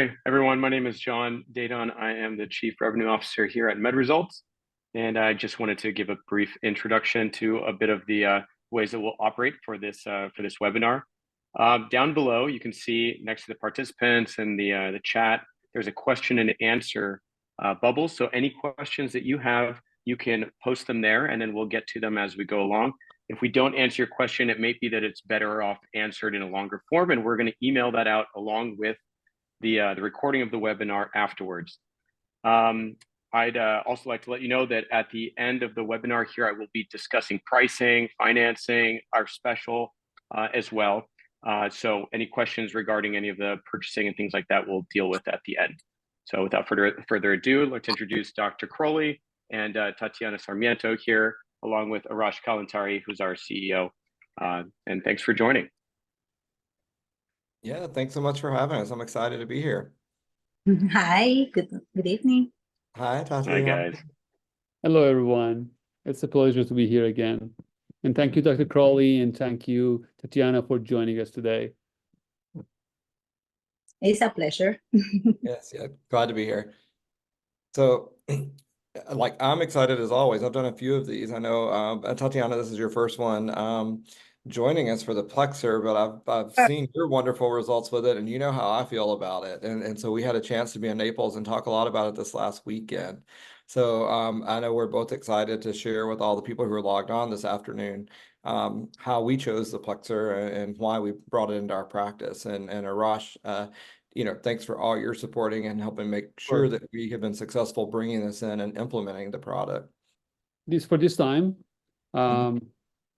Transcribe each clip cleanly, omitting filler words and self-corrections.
Hi, everyone. My name is John Dadon. I am the Chief Revenue Officer here at MedResults, and I just wanted to give a brief introduction to a bit of the ways that we'll operate for this webinar. Down below, you can see next to the participants and the chat, there's a question and answer bubble. So any questions that you have, you can post them there, and then we'll get to them as we go along. If we don't answer your question, it may be that it's better off answered in a longer form, and we're going to email that out along with the recording of the webinar afterwards. I'd also like to let you know that at the end of the webinar here, I will be discussing pricing, financing, our special as well. So any questions regarding any of the purchasing and things like that, we'll deal with at the end. So without further ado, I'd like to introduce Dr. Croley and Tatiana Sarmiento here, along with Arash Kalantari, who's our CEO. And thanks for joining. Yeah, thanks so much for having us. I'm excited to be here. Hi, good evening. Hi, Tati. Hi, guys. Hello, everyone. It's a pleasure to be here again. And thank you, Dr. Crowley, and thank you, Tatiana, for joining us today. It's a pleasure. Yes, yeah, glad to be here. So, I'm excited as always. I've done a few of these. I know, Tatiana, this is your first one joining us for the Plexr, but I've seen your wonderful results with it, and you know how I feel about it. And so we had a chance to be in Naples and talk a lot about it this last weekend. So I know we're both excited to share with all the people who are logged on this afternoon how we chose the Plexr and why we brought it into our practice. And Arash, thanks for all your supporting and helping make sure that we have been successful bringing this in and implementing the product. For this time,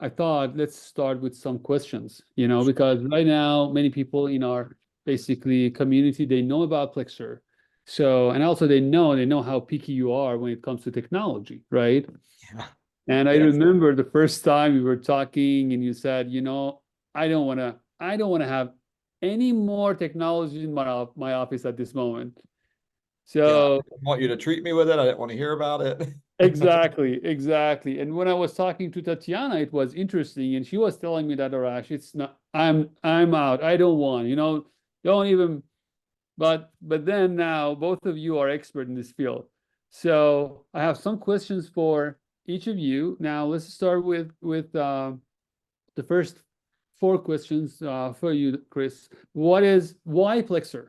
I thought let's start with some questions, because right now many people in our basically community, they know about Plexr. So, and also they know how picky you are when it comes to technology, right? Yeah. And I remember the first time we were talking and you said, I don't want to have any more technology in my office at this moment. So yeah, I want you to treat me with it. I didn't want to hear about it. Exactly. And when I was talking to Tatiana, it was interesting, and she was telling me that, Arash, it's not. I'm out. I don't want. Don't even. But then now both of you are expert in this field, so I have some questions for each of you. Now let's start with the first 4 questions for you, Chris. Why Plexr?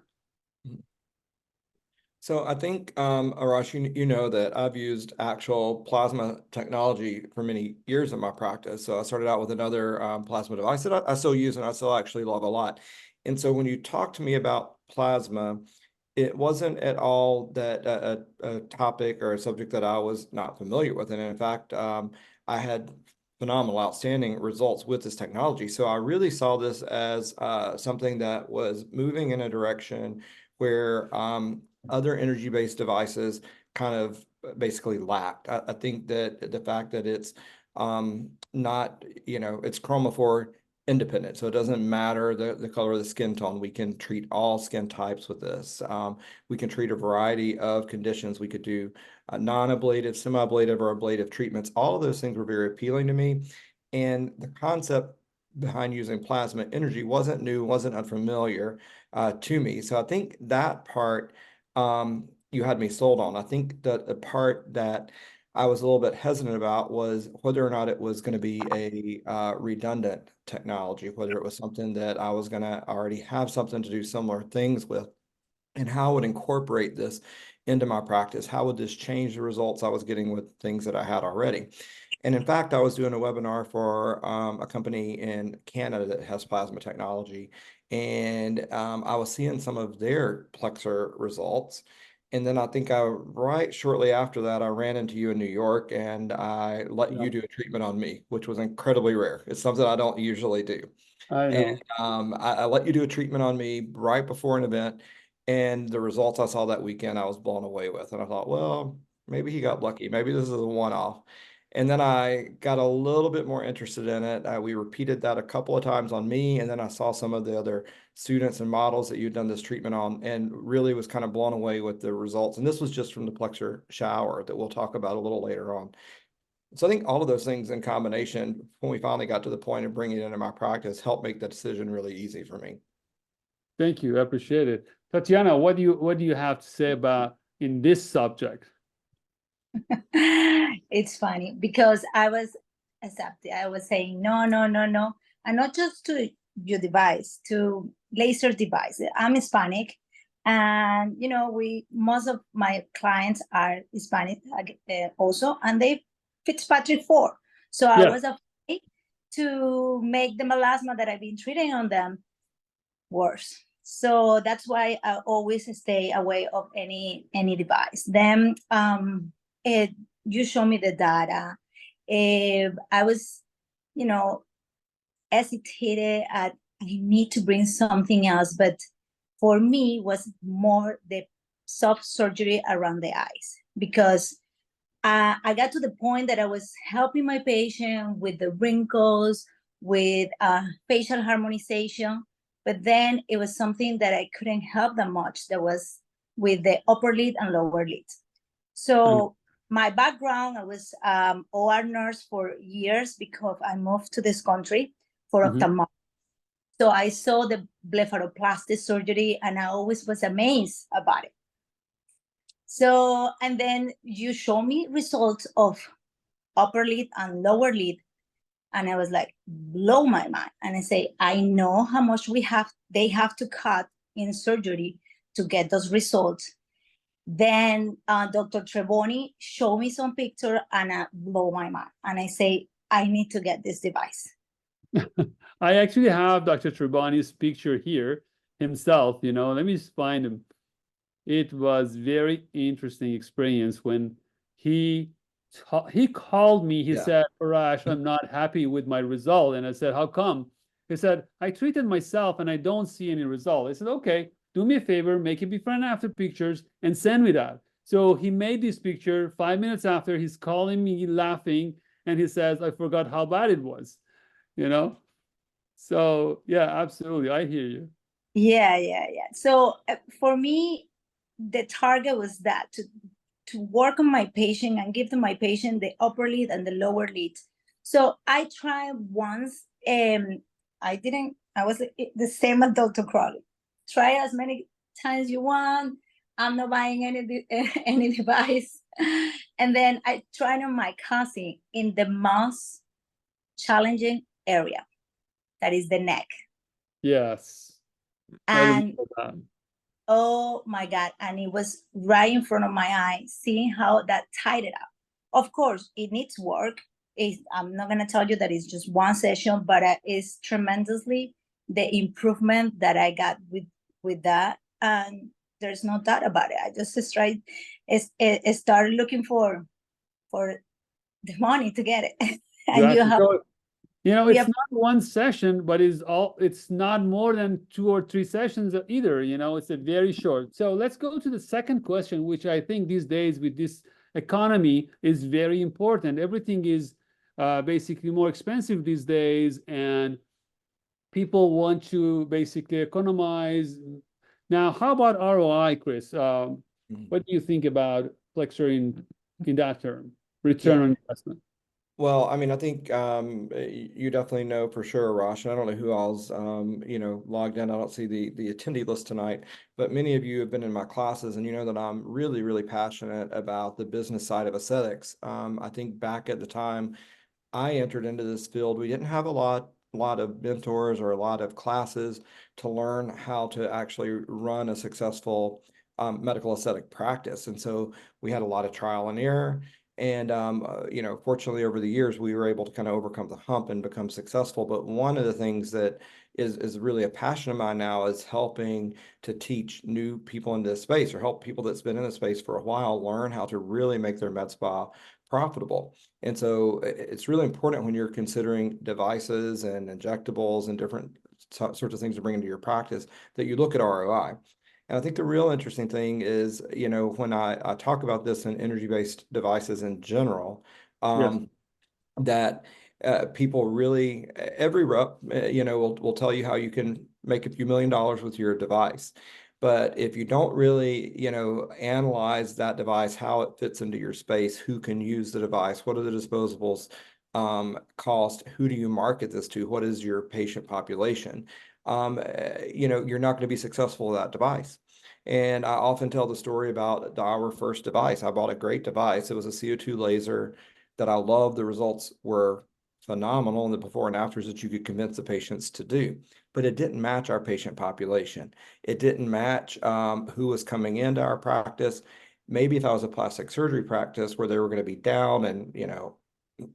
So I think, Arash, you know that I've used actual plasma technology for many years in my practice. So I started out with another plasma device that I still use and I still actually love a lot. And so when you talk to me about plasma, it wasn't at all that a topic or a subject that I was not familiar with. And in fact, I had phenomenal, outstanding results with this technology. So I really saw this as something that was moving in a direction where other energy-based devices kind of basically lacked. I think that the fact that it's not, it's chromophore independent, so it doesn't matter the color of the skin tone. We can treat all skin types with this. We can treat a variety of conditions. We could do non-ablative, semi-ablative, or ablative treatments. All of those things were very appealing to me. And the concept behind using plasma energy wasn't new, wasn't unfamiliar to me. So I think that part you had me sold on. I think that the part that I was a little bit hesitant about was whether or not it was going to be a redundant technology, whether it was something that I was going to already have something to do similar things with, and how I would incorporate this into my practice. How would this change the results I was getting with things that I had already? And in fact, I was doing a webinar for a company in Canada that has plasma technology, and I was seeing some of their Plexr results. And then I think right shortly after that, I ran into you in New York and I let you do a treatment on me, which was incredibly rare. It's something I don't usually do. I know. And I let you do a treatment on me right before an event. And the results I saw that weekend, I was blown away with. And I thought, well, maybe he got lucky. Maybe this is a one-off. And then I got a little bit more interested in it. We repeated that a couple of times on me. And then I saw some of the other students and models that you'd done this treatment on and really was kind of blown away with the results. And this was just from the Plexr shower that we'll talk about a little later on. So I think all of those things in combination, when we finally got to the point of bringing it into my practice, helped make the decision really easy for me. Thank you. I appreciate it. Tatiana, what do you have to say about in this subject? It's funny because I was accepting. I was saying no, no, no, no, and not just to your device, to laser device. I'm Hispanic, and most of my clients are Hispanic also, and they Fitzpatrick 4. So I was afraid to make the melasma that I've been treating on them worse. So that's why I always stay away of any device. Then you show me the data. I was, hesitated at I need to bring something else, but for me was more the soft surgery around the eyes because I got to the point that I was helping my patient with the wrinkles, with facial harmonization, but then it was something that I couldn't help them much. That was with the upper lid and lower lid. So my background, I was OR nurse for years because I moved to this country for ophthalmology. So I saw the blepharoplasty surgery and I always was amazed about it. So, and then you show me results of upper lid and lower lid. And I was like, blow my mind. And I say, I know how much they have to cut in surgery to get those results. Then Dr. Treboni showed me some picture and I blow my mind. And I say, I need to get this device. I actually have Dr. Treboni's picture here himself, let me find him. It was very interesting experience when he called me. He said, Arash, I'm not happy with my result. And I said, how come? He said, I treated myself and I don't see any result. I said, okay, do me a favor, make it before and after pictures and send me that. So he made this picture. 5 minutes after, he's calling me laughing and he says, I forgot how bad it was, So yeah, absolutely. I hear you. Yeah. So for me, the target was that to work on my patient and give to my patient the upper lid and the lower lid. So I tried once and I was the same as Dr. Croley. Try as many times you want. I'm not buying any device. And then I tried on my cousin in the most challenging area. That is the neck. Yes. And oh my God. And it was right in front of my eye, seeing how that tied it up. Of course, it needs work. I'm not going to tell you that it's just one session, but it's tremendously the improvement that I got with that. And there's no doubt about it. I just started looking for the money to get it. And exactly. you have... it's not one session, but it's not more than 2 or 3 sessions either. It's a very short. So let's go to the second question, which I think these days with this economy is very important. Everything is basically more expensive these days, and people want to basically economize. Now, how about ROI, Chris? What do you think about Plexr in that term, return on investment? Well, I mean, I think you definitely know for sure, Arash, and I don't know who all's logged in. I don't see the attendee list tonight, but many of you have been in my classes, and you know that I'm really, really passionate about the business side of aesthetics. I think back at the time I entered into this field, we didn't have a lot of mentors or a lot of classes to learn how to actually run a successful medical aesthetic practice, and so we had a lot of trial and error. And, fortunately, over the years, we were able to kind of overcome the hump and become successful. But one of the things that is really a passion of mine now is helping to teach new people in this space, or help people that's been in the space for a while learn how to really make their med spa profitable. And so it's really important when you're considering devices and injectables and different sorts of things to bring into your practice that you look at ROI. And I think the real interesting thing is, when I talk about this in energy-based devices in general, that people really, every rep, will tell you how you can make a few $1 million with your device. But if you don't really, analyze that device, how it fits into your space, who can use the device, what are the disposables cost, who do you market this to, what is your patient population? you're not going to be successful with that device. And I often tell the story about our first device. I bought a great device. It was a CO2 laser that I loved. The results were phenomenal in the before and afters that you could convince the patients to do, but it didn't match our patient population. It didn't match who was coming into our practice. Maybe if I was a plastic surgery practice where they were going to be down and,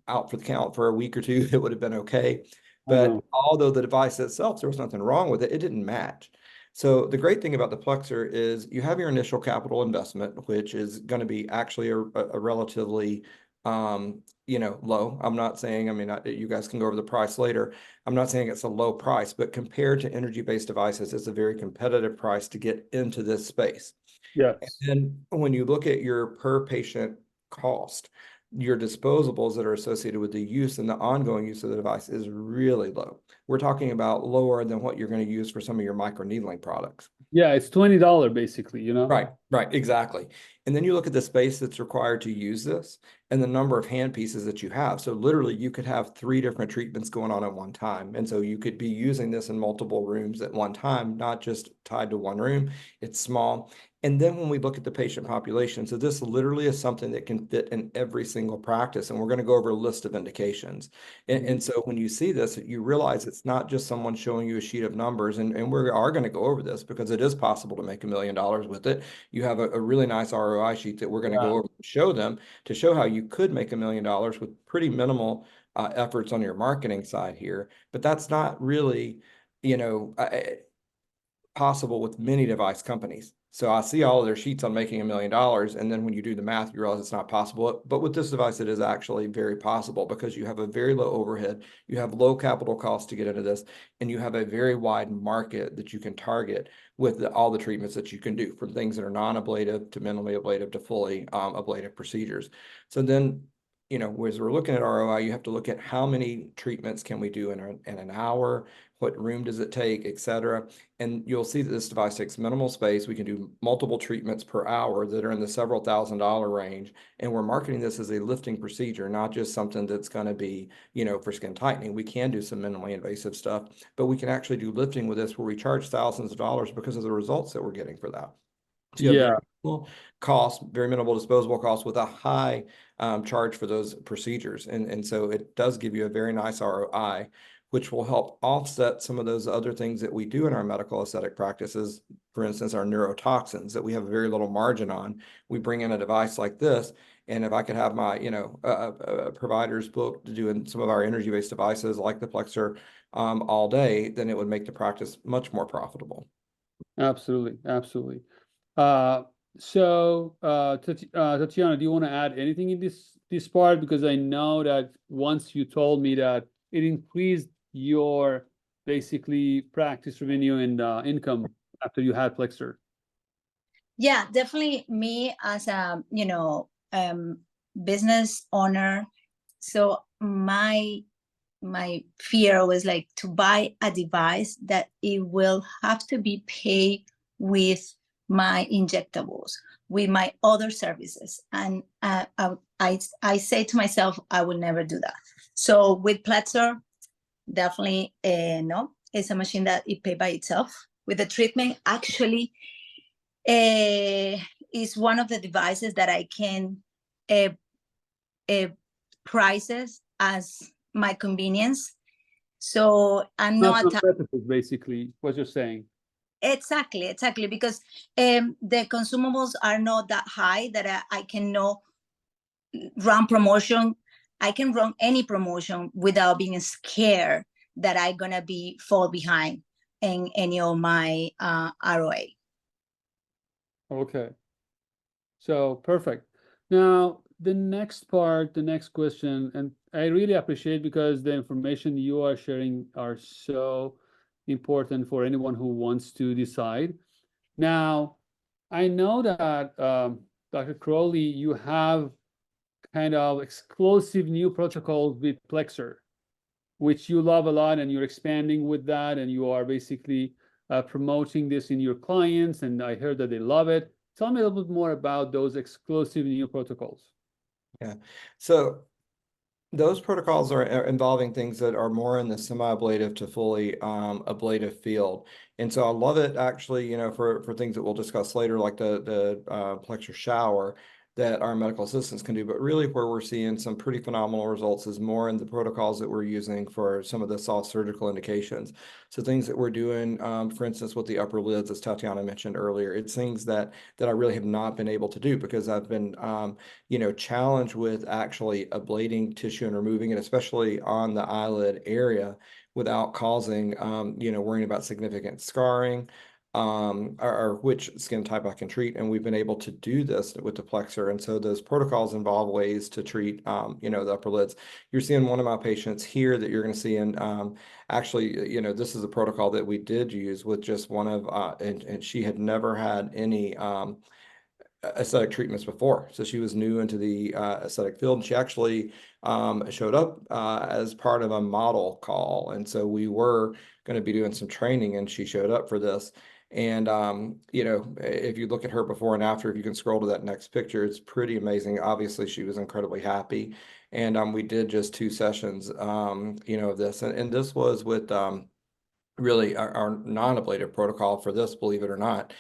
out for the count for a week or two, it would have been okay. But although the device itself, there was nothing wrong with it, it didn't match. So the great thing about the Plexr is you have your initial capital investment, which is going to be actually a relatively low. I'm not saying, you guys can go over the price later. I'm not saying it's a low price, but compared to energy-based devices, it's a very competitive price to get into this space. Yes. And when you look at your per patient cost, your disposables that are associated with the use and the ongoing use of the device is really low. We're talking about lower than what you're going to use for some of your microneedling products. Yeah, it's $20 basically, Right, exactly. And then you look at the space that's required to use this and the number of hand pieces that you have. So literally you could have 3 different treatments going on at one time. And so you could be using this in multiple rooms at one time, not just tied to one room. It's small. And then when we look at the patient population, so this literally is something that can fit in every single practice. And we're going to go over a list of indications. And so when you see this, you realize it's not just someone showing you a sheet of numbers. And we are going to go over this because it is possible to make $1 million with it. You have a really nice ROI sheet that we're going to go over and show them to show how you could make $1 million with pretty minimal efforts on your marketing side here. But that's not really, possible with many device companies. So I see all of their sheets on making $1 million. And then when you do the math, you realize it's not possible. But with this device, it is actually very possible because you have a very low overhead. You have low capital costs to get into this. And you have a very wide market that you can target with all the treatments that you can do, from things that are non-ablative to minimally ablative to fully ablative procedures. So then, as we're looking at ROI, you have to look at how many treatments can we do in an hour, what room does it take, et cetera. And you'll see that this device takes minimal space. We can do multiple treatments per hour that are in the several $1,000s range. And we're marketing this as a lifting procedure, not just something that's going to be, for skin tightening. We can do some minimally invasive stuff, but we can actually do lifting with this where we charge thousands of dollars because of the results that we're getting for that. So you have very minimal cost, very minimal disposable cost with a high charge for those procedures. And so it does give you a very nice ROI, which will help offset some of those other things that we do in our medical aesthetic practices. For instance, our neurotoxins that we have very little margin on. We bring in a device like this, and if I could have my, providers booked doing some of our energy-based devices like the Plexr all day, then it would make the practice much more profitable. Absolutely. Tatiana, do you want to add anything in this part? Because I know that once you told me that it increased your basically practice revenue and income after you had Plexr. Yeah, definitely me as a, business owner. So my fear was like to buy a device that it will have to be paid with my injectables, with my other services. And I say to myself, I will never do that. So with Plexr, definitely no, it's a machine that it pays by itself. With the treatment, actually, is one of the devices that I can prices as my convenience. So I'm not basically what you're saying. Exactly, because the consumables are not that high that I cannot run promotion. I can run any promotion without being scared that I'm gonna be fall behind in any of my ROA. Okay, so perfect. Now the next question, and I really appreciate because the information you are sharing are so important for anyone who wants to decide. Now, I know that Dr. Croley, you have kind of exclusive new protocols with Plexr, which you love a lot, and you're expanding with that, and you are basically promoting this in your clients, and I heard that they love it. Tell me a little bit more about those exclusive new protocols. Yeah, so Those protocols are involving things that are more in the semi-ablative to fully ablative field. And so I love it actually, for things that we'll discuss later, like the Plexr shower that our medical assistants can do. But really where we're seeing some pretty phenomenal results is more in the protocols that we're using for some of the soft surgical indications. So things that we're doing, for instance, with the upper lids, as Tatiana mentioned earlier, it's things that I really have not been able to do because I've been challenged with actually ablating tissue and removing it, especially on the eyelid area, without causing, worrying about significant scarring, or which skin type I can treat. And we've been able to do this with the Plexr. And so those protocols involve ways to treat, the upper lids. You're seeing one of my patients here that you're going to see in, actually, this is a protocol that we did use with just one of, and she had never had any, aesthetic treatments before. So she was new into the aesthetic field, and she actually showed up as part of a model call. And so we were going to be doing some training, and she showed up for this. And, if you look at her before and after, if you can scroll to that next picture, it's pretty amazing. Obviously, she was incredibly happy. And we did just 2 sessions, of this. And this was with really our non-ablative protocol for this, believe it or not.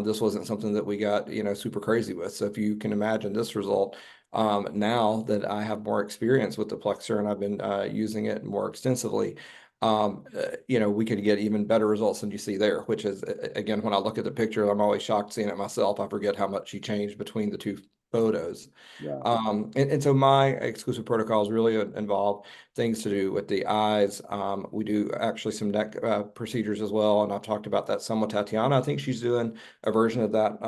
This wasn't something that we got, super crazy with. So if you can imagine this result, now that I have more experience with the Plexr and I've been using it more extensively, we could get even better results than you see there, which is, again, when I look at the picture, I'm always shocked seeing it myself. I forget how much she changed between the 2 photos. Yeah. And so my exclusive protocols really involve things to do with the eyes. We do actually some neck procedures as well, and I've talked about that some with Tatiana. I think she's doing a version of that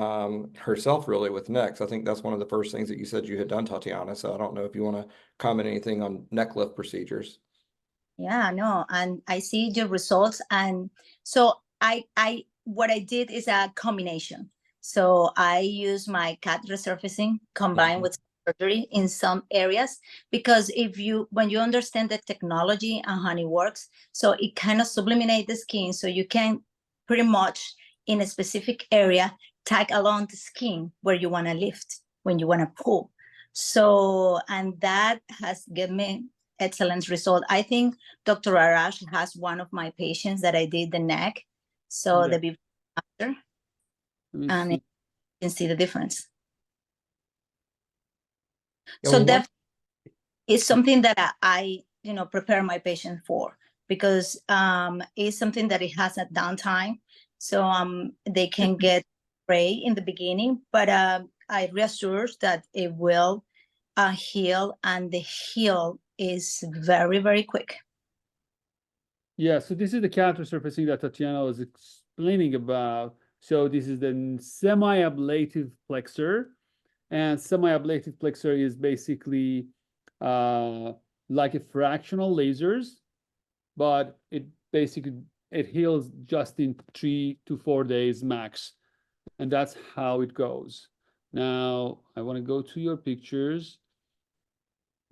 herself, really, with necks. I think that's one of the first things that you said you had done, Tatiana. So I don't know if you want to comment anything on neck lift procedures. Yeah, no, and I see your results. And so what I did is a combination. So I use my cat resurfacing combined with surgery in some areas, because when you understand the technology and how it works, so it kind of subliminate the skin, so you can pretty much in a specific area tag along the skin where you want to lift, when you want to pull. So, and that has given me excellent result. I think Dr. Arash has one of my patients that I did the neck. So Yeah. the before after, and you can see the difference. Yeah, So well, that is something that I prepare my patient for, because it's something that it has a downtime. So they can get spray in the beginning, but I reassure that it will heal, and the heal is very, very quick. Yeah, so this is the cat resurfacing that Tatiana was explaining about. So this is the semi-ablative Plexr, and semi-ablative Plexr is basically like a fractional lasers, but it heals just in 3 to 4 days max, and that's how it goes. Now I want to go to your pictures.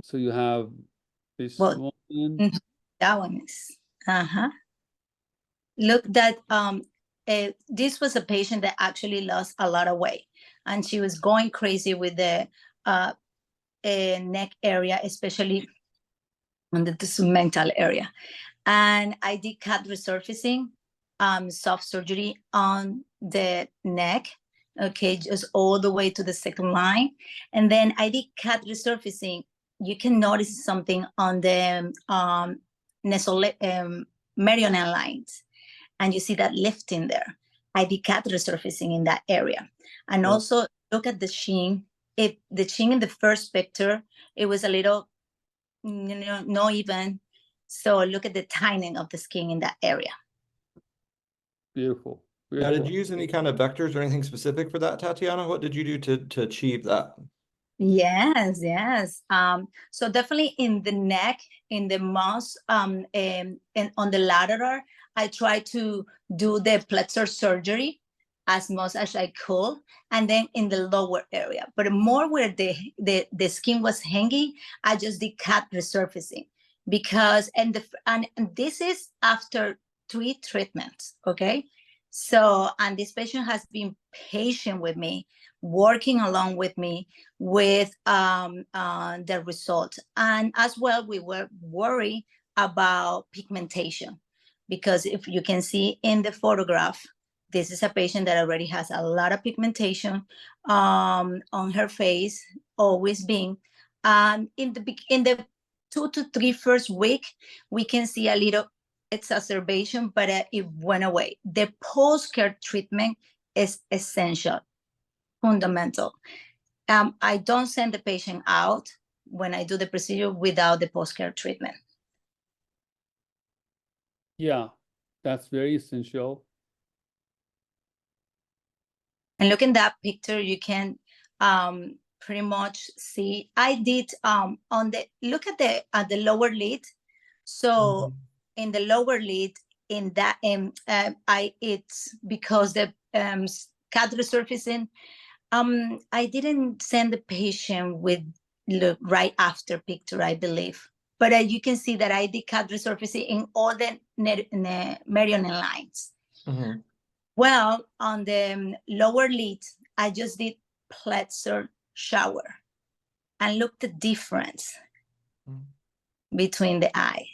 So you have this one. That one is look, that this was a patient that actually lost a lot of weight, and she was going crazy with the neck area, especially on the segmental area. And I did cat resurfacing, soft surgery on the neck, okay, just all the way to the second line. And then I did cat resurfacing. You can notice something on the meridional lines, and you see that lifting there. I did cat resurfacing in that area. And also look at the chin. The chin in the first picture, it was a little, not even. So look at the tightening of the skin in that area. Beautiful. Now, did you use any kind of vectors or anything specific for that, Tatiana? What did you do to achieve that? Yes. So definitely in the neck, in the most, and on the lateral, I try to do the Plexr surgery as much as I could, and then in the lower area. But more where the skin was hanging, I just did cat resurfacing, because and this is after 3 treatments, okay? So, and this patient has been patient with me, working along with me with the result. And as well, we were worried about pigmentation, because if you can see in the photograph, this is a patient that already has a lot of pigmentation on her face, always been. And in the 2 to 3 first week, we can see a little exacerbation, but it went away. The post-care treatment is essential, fundamental. I don't send the patient out when I do the procedure without the post-care treatment. Yeah, that's very essential. And look in that picture, you can pretty much see. I did on the look at the lower lid. So in the lower lid, in that it's because the cut resurfacing. I didn't send the patient with look right after picture, I believe. But you can see that I did cut resurfacing in all the meridian lines. Mm-hmm. Well, on the lower lid, I just did Plexr shower, and look the difference between the eyes.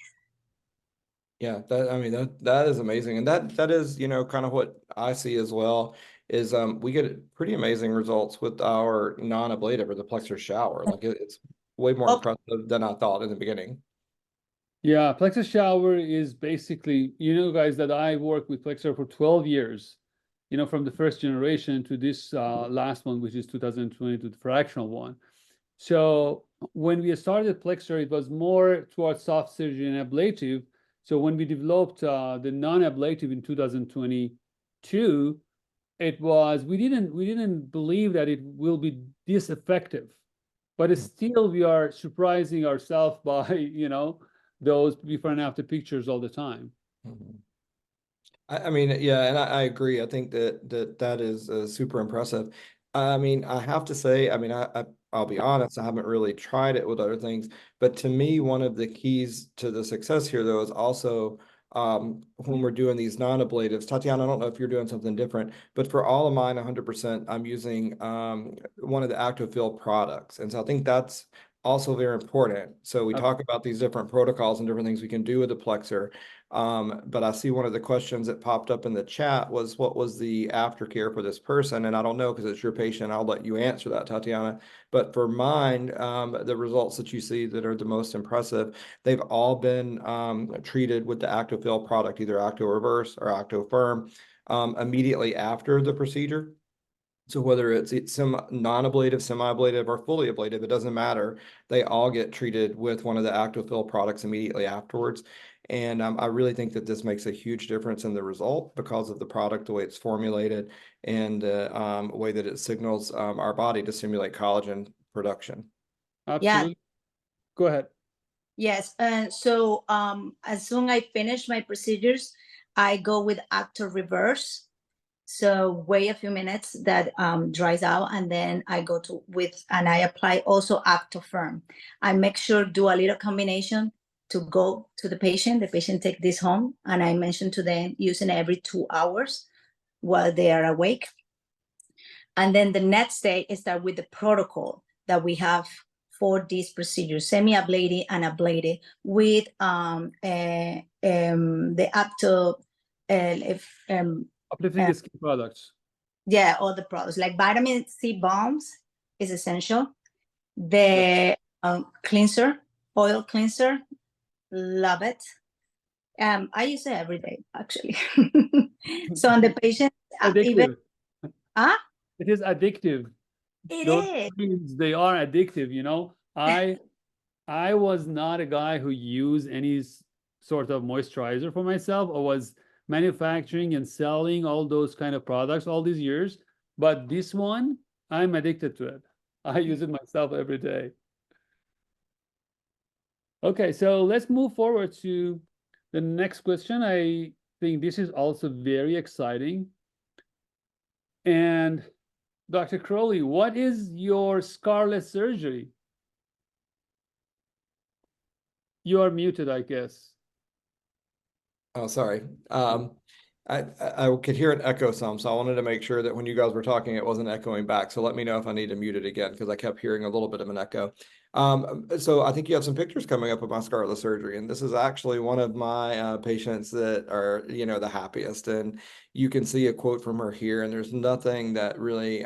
Yeah, that is amazing. And that is, kind of what I see as well, is we get pretty amazing results with our non-ablative or the Plexr shower. Like it's way more impressive than I thought in the beginning. Yeah, Plexr shower is basically, guys, that I worked with Plexr for 12 years, from the first generation to this last one, which is 2020, to the fractional one. So when we started Plexr, it was more towards soft surgery and ablative. So when we developed the non-ablative in 2022, it was, we didn't believe that it will be this effective, but still we are surprising ourselves by, those before and after pictures all the time. I mean, yeah, and I agree. I think that is super impressive. I mean, I have to say, I'll be honest, I haven't really tried it with other things, but to me, one of the keys to the success here, though, is also when we're doing these non-ablatives. Tatiana, I don't know if you're doing something different, but for all of mine, 100%, I'm using one of the ActoFill products. And so I think that's also very important. So we talk about these different protocols and different things we can do with the Plexr. But I see one of the questions that popped up in the chat was, what was the aftercare for this person? And I don't know, because it's your patient. I'll let you answer that, Tatiana. But for mine, the results that you see that are the most impressive, they've all been treated with the ActoFill product, either Acto Reverse or Acto Firm, immediately after the procedure. So whether it's some non-ablative, semi-ablative, or fully ablative, it doesn't matter. They all get treated with one of the ActoFill products immediately afterwards. And I really think that this makes a huge difference in the result because of the product, the way it's formulated, and the way that it signals our body to stimulate collagen production. Absolutely. Yeah. Go ahead. Yes. So as soon as I finish my procedures, I go with Acto Reverse. So wait a few minutes that dries out, and then I go and I apply also Acto Firm. I make sure do a little combination to go to the patient. The patient take this home, and I mention to them using every 2 hours while they are awake. And then the next day is start with the protocol that we have for these procedures, semi-ablative and ablative, with the Acto uplifting skin products. Yeah, all the products like vitamin C bombs is essential. The cleanser, oil cleanser, love it. I use it every day, actually. So on the patient, even it is addictive. Those creams, they are addictive. I was not a guy who used any sort of moisturizer for myself, or was manufacturing and selling all those kind of products all these years, but this one, I'm addicted to it. I use it myself every day. Okay, so let's move forward to the next question. I think this is also very exciting. And Dr. Croley, what is your scarless surgery? You are muted, I guess. Oh, sorry. I could hear an echo some, so I wanted to make sure that when you guys were talking, it wasn't echoing back. So let me know if I need to mute it again, because I kept hearing a little bit of an echo. So I think you have some pictures coming up of my scarless surgery, and this is actually one of my patients that are, the happiest. And you can see a quote from her here, and there's nothing that really,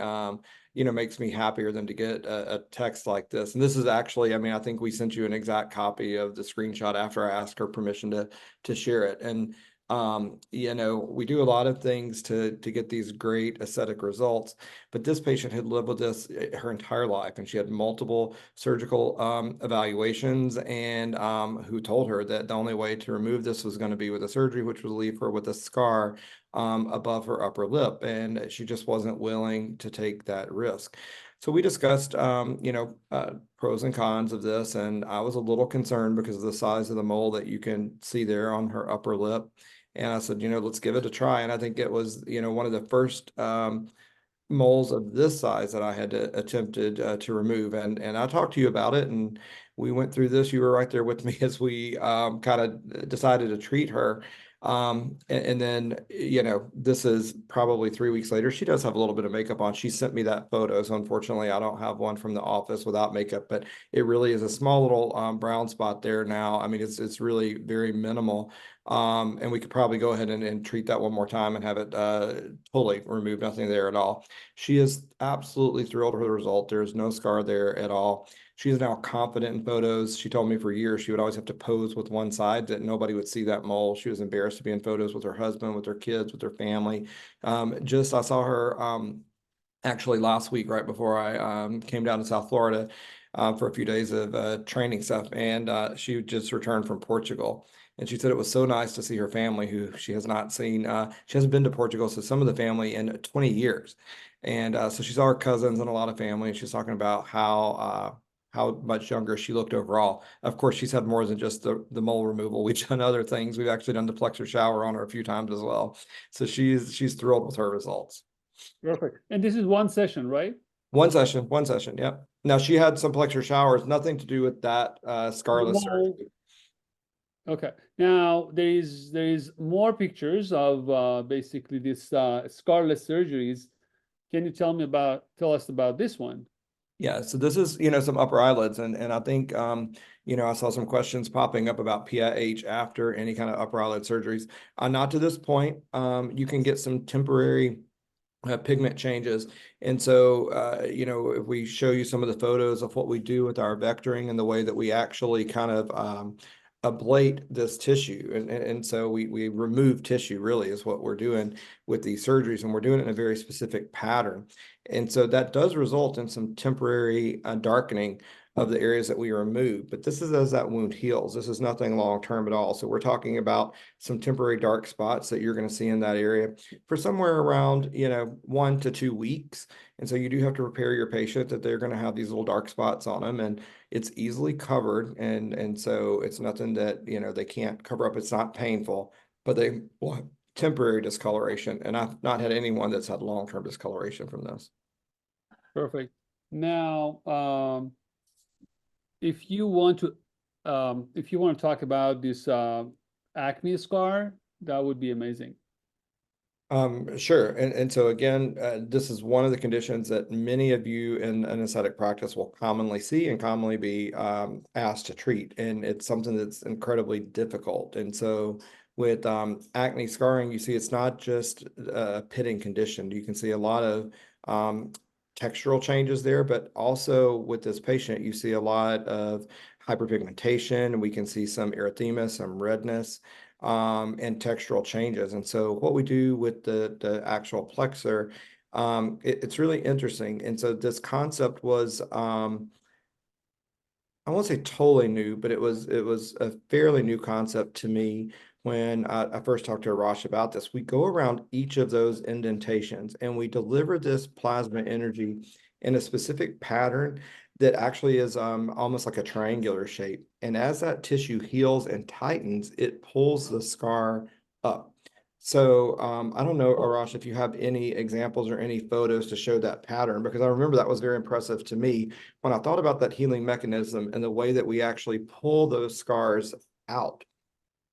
makes me happier than to get a text like this. And this is actually, I mean, I think we sent you an exact copy of the screenshot after I asked her permission to share it. And we do a lot of things to get these great aesthetic results, but this patient had lived with this her entire life, and she had multiple surgical evaluations, and who told her that the only way to remove this was going to be with a surgery, which would leave her with a scar above her upper lip, and she just wasn't willing to take that risk. So we discussed, pros and cons of this, and I was a little concerned because of the size of the mole that you can see there on her upper lip. And I said, let's give it a try. And I think it was, one of the first moles of this size that I had attempted to remove. And I talked to you about it, and we went through this. You were right there with me as we kind of decided to treat her. And then, this is probably 3 weeks later. She does have a little bit of makeup on. She sent me that photo. So unfortunately, I don't have one from the office without makeup, but it really is a small little brown spot there now. I mean, it's really very minimal. And we could probably go ahead and treat that one more time and have it totally removed, nothing there at all. She is absolutely thrilled with the result. There's no scar there at all. She is now confident in photos. She told me for years she would always have to pose with one side, that nobody would see that mole. She was embarrassed to be in photos with her husband, with her kids, with her family. I saw her actually last week, right before I came down to South Florida for a few days of training stuff. And she just returned from Portugal. And she said it was so nice to see her family, who she has not seen. She hasn't been to Portugal, so some of the family in 20 years. And so she saw her cousins and a lot of family. And she's talking about how much younger she looked overall. Of course, she's had more than just the mole removal. We've done other things. We've actually done the Plexr shower on her a few times as well. So she's thrilled with her results. Perfect. And this is one session, right? One session. Yep. Now she had some Plexr showers, nothing to do with that scarless No. surgery. Okay. Now there is more pictures of basically this scarless surgeries. Can you tell us about this one? Yeah, so this is, some upper eyelids, and I think I saw some questions popping up about PIH after any kind of upper eyelid surgeries. Not to this point. You can get some temporary pigment changes. And so, if we show you some of the photos of what we do with our vectoring and the way that we actually kind of ablate this tissue. And so we remove tissue, really is what we're doing with these surgeries, and we're doing it in a very specific pattern. And so that does result in some temporary darkening of the areas that we remove. But this is as that wound heals. This is nothing long-term at all. So we're talking about some temporary dark spots that you're going to see in that area for somewhere around, 1 to 2 weeks. And so you do have to prepare your patient that they're going to have these little dark spots on them, and it's easily covered. And so it's nothing that, they can't cover up. It's not painful, but they will have temporary discoloration. And I've not had anyone that's had long-term discoloration from this. Perfect. Now, if you want to talk about this acne scar, that would be amazing. Sure. And so again, this is one of the conditions that many of you in an aesthetic practice will commonly see and commonly be asked to treat. And it's something that's incredibly difficult. And so with acne scarring, you see it's not just a pitting condition. You can see a lot of textural changes there, but also with this patient, you see a lot of hyperpigmentation, and we can see some erythema, some redness, and textural changes. And so what we do with the actual Plexr, it's really interesting. And so this concept was, I won't say totally new, but it was a fairly new concept to me when I first talked to Arash about this. We go around each of those indentations and we deliver this plasma energy in a specific pattern that actually is almost like a triangular shape. And as that tissue heals and tightens, it pulls the scar up. So I don't know, Arash, if you have any examples or any photos to show that pattern, because I remember that was very impressive to me when I thought about that healing mechanism and the way that we actually pull those scars out.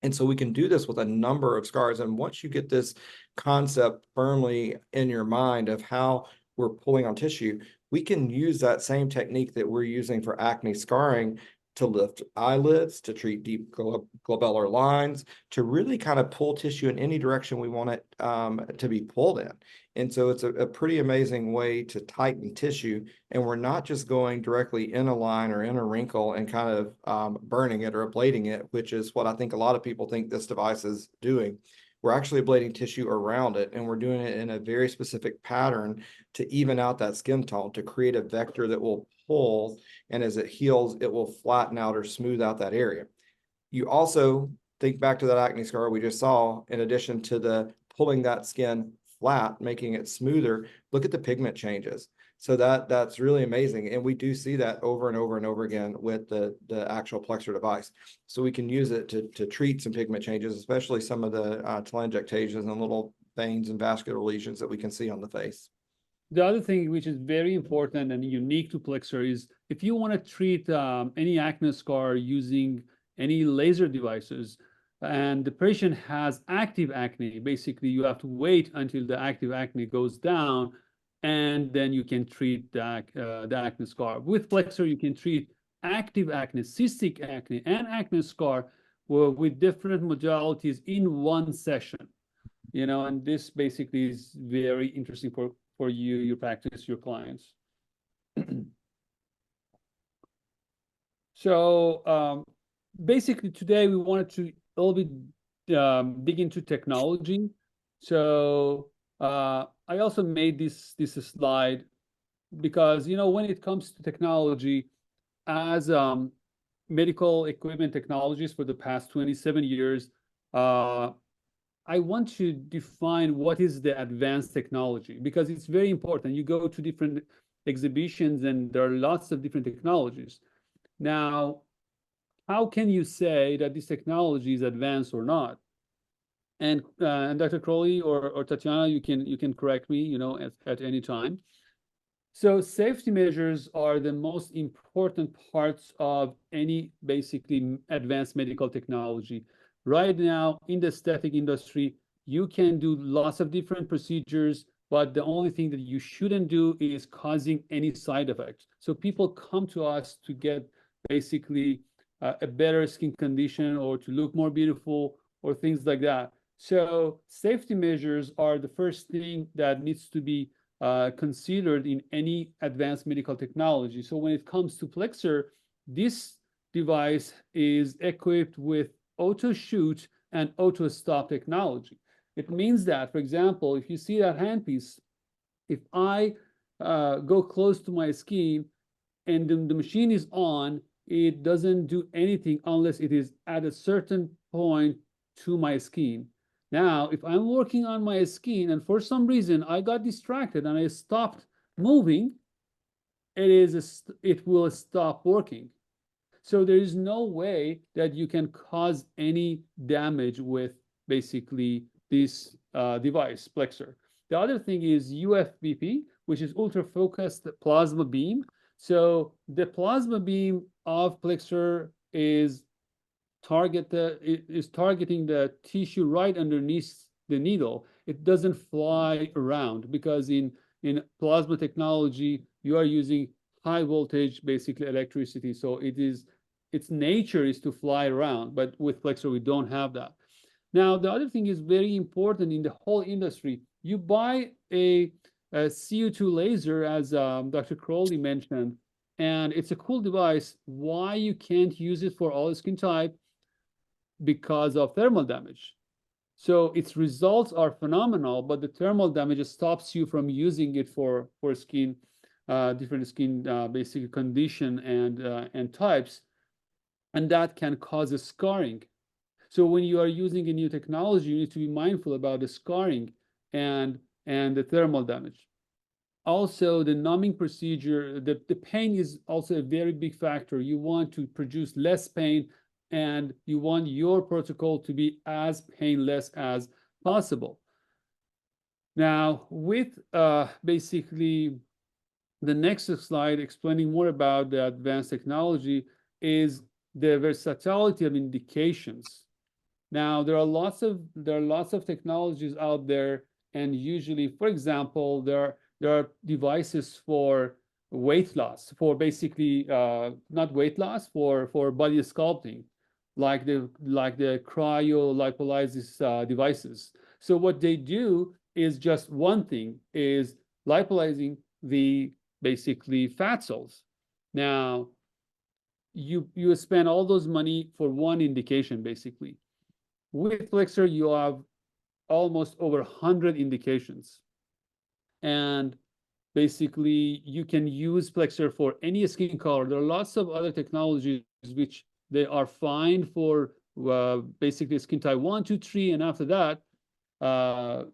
And so we can do this with a number of scars. And once you get this concept firmly in your mind of how we're pulling on tissue, we can use that same technique that we're using for acne scarring to lift eyelids, to treat deep glabellar lines, to really kind of pull tissue in any direction we want it to be pulled in. And so it's a pretty amazing way to tighten tissue. And we're not just going directly in a line or in a wrinkle and kind of burning it or ablating it, which is what I think a lot of people think this device is doing. We're actually ablating tissue around it, and we're doing it in a very specific pattern to even out that skin tone, to create a vector that will pull, and as it heals, it will flatten out or smooth out that area. You also think back to that acne scar we just saw, in addition to the pulling that skin flat, making it smoother, look at the pigment changes. So that's really amazing. And we do see that over and over and over again with the actual Plexr device. So we can use it to treat some pigment changes, especially some of the telangiectasias and little veins and vascular lesions that we can see on the face. The other thing which is very important and unique to Plexr is if you want to treat any acne scar using any laser devices, and the patient has active acne, basically you have to wait until the active acne goes down, and then you can treat the acne scar. With Plexr, you can treat active acne, cystic acne, and acne scar with different modalities in one session. You know, and this basically is very interesting for you, your practice, your clients. So basically today we wanted to a little bit dig into technology. So I also made this slide because, you know, when it comes to technology, as medical equipment technologist for the past 27 years, I want to define what is the advanced technology, because it's very important. You go to different exhibitions and there are lots of different technologies. Now, how can you say that this technology is advanced or not? And Dr. Croley or Tatiana, you can correct me, you know, at any time. So safety measures are the most important parts of any basically advanced medical technology. Right now in the aesthetic industry, you can do lots of different procedures, but the only thing that you shouldn't do is causing any side effects. So people come to us to get basically a better skin condition or to look more beautiful or things like that. So safety measures are the first thing that needs to be considered in any advanced medical technology. So when it comes to Plexr, this device is equipped with auto shoot and auto stop technology. It means that, for example, if you see that handpiece, if I go close to my skin and the machine is on, it doesn't do anything unless it is at a certain point to my skin. Now, if I'm working on my skin and for some reason I got distracted and I stopped moving, it will stop working. So there is no way that you can cause any damage with basically this device, Plexr. The other thing is UFBP, which is ultra focused plasma beam. So the plasma beam of Plexr is targeting the tissue right underneath the needle. It doesn't fly around, because in plasma technology you are using high voltage basically electricity, so its nature is to fly around, but with Plexr we don't have that. Now the other thing is very important in the whole industry. You buy a CO2 laser, as Dr. Croley mentioned, and it's a cool device. Why you can't use it for all skin type? Because of thermal damage. So its results are phenomenal, but the thermal damage stops you from using it for skin, different skin basic condition and types, and that can cause a scarring. So when you are using a new technology, you need to be mindful about the scarring and the thermal damage. Also, the numbing procedure, the pain is also a very big factor. You want to produce less pain, and you want your protocol to be as painless as possible. Now, with basically the next slide explaining more about the advanced technology is the versatility of indications. Now, there are lots of technologies out there, and usually, for example, there are devices for weight loss, for basically not weight loss, for body sculpting, like the cryolipolysis devices. So what they do is just one thing, is lipolyzing the basically fat cells. Now, you spend all those money for one indication, basically. With Plexr, you have almost over 100 indications. And basically, you can use Plexr for any skin color. There are lots of other technologies which they are fine for basically skin type 1, 2, 3, and after that,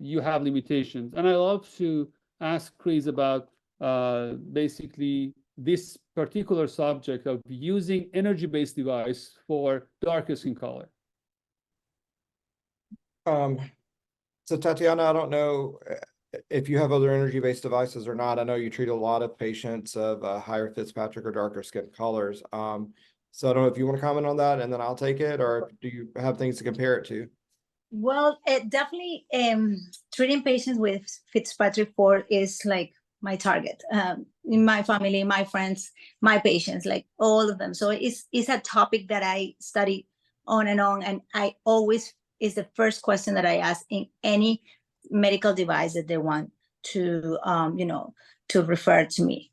you have limitations. And I love to ask Chris about basically this particular subject of using energy-based device for darker skin color. So Tatiana, I don't know if you have other energy-based devices or not. I know you treat a lot of patients of higher Fitzpatrick or darker skin colors. So I don't know if you want to comment on that, and then I'll take it, or do you have things to compare it to? Well, definitely treating patients with Fitzpatrick 4 is like my target. In my family, my friends, my patients, like all of them. So it's a topic that I study on, and I always is the first question that I ask in any medical device that they want to, to refer to me.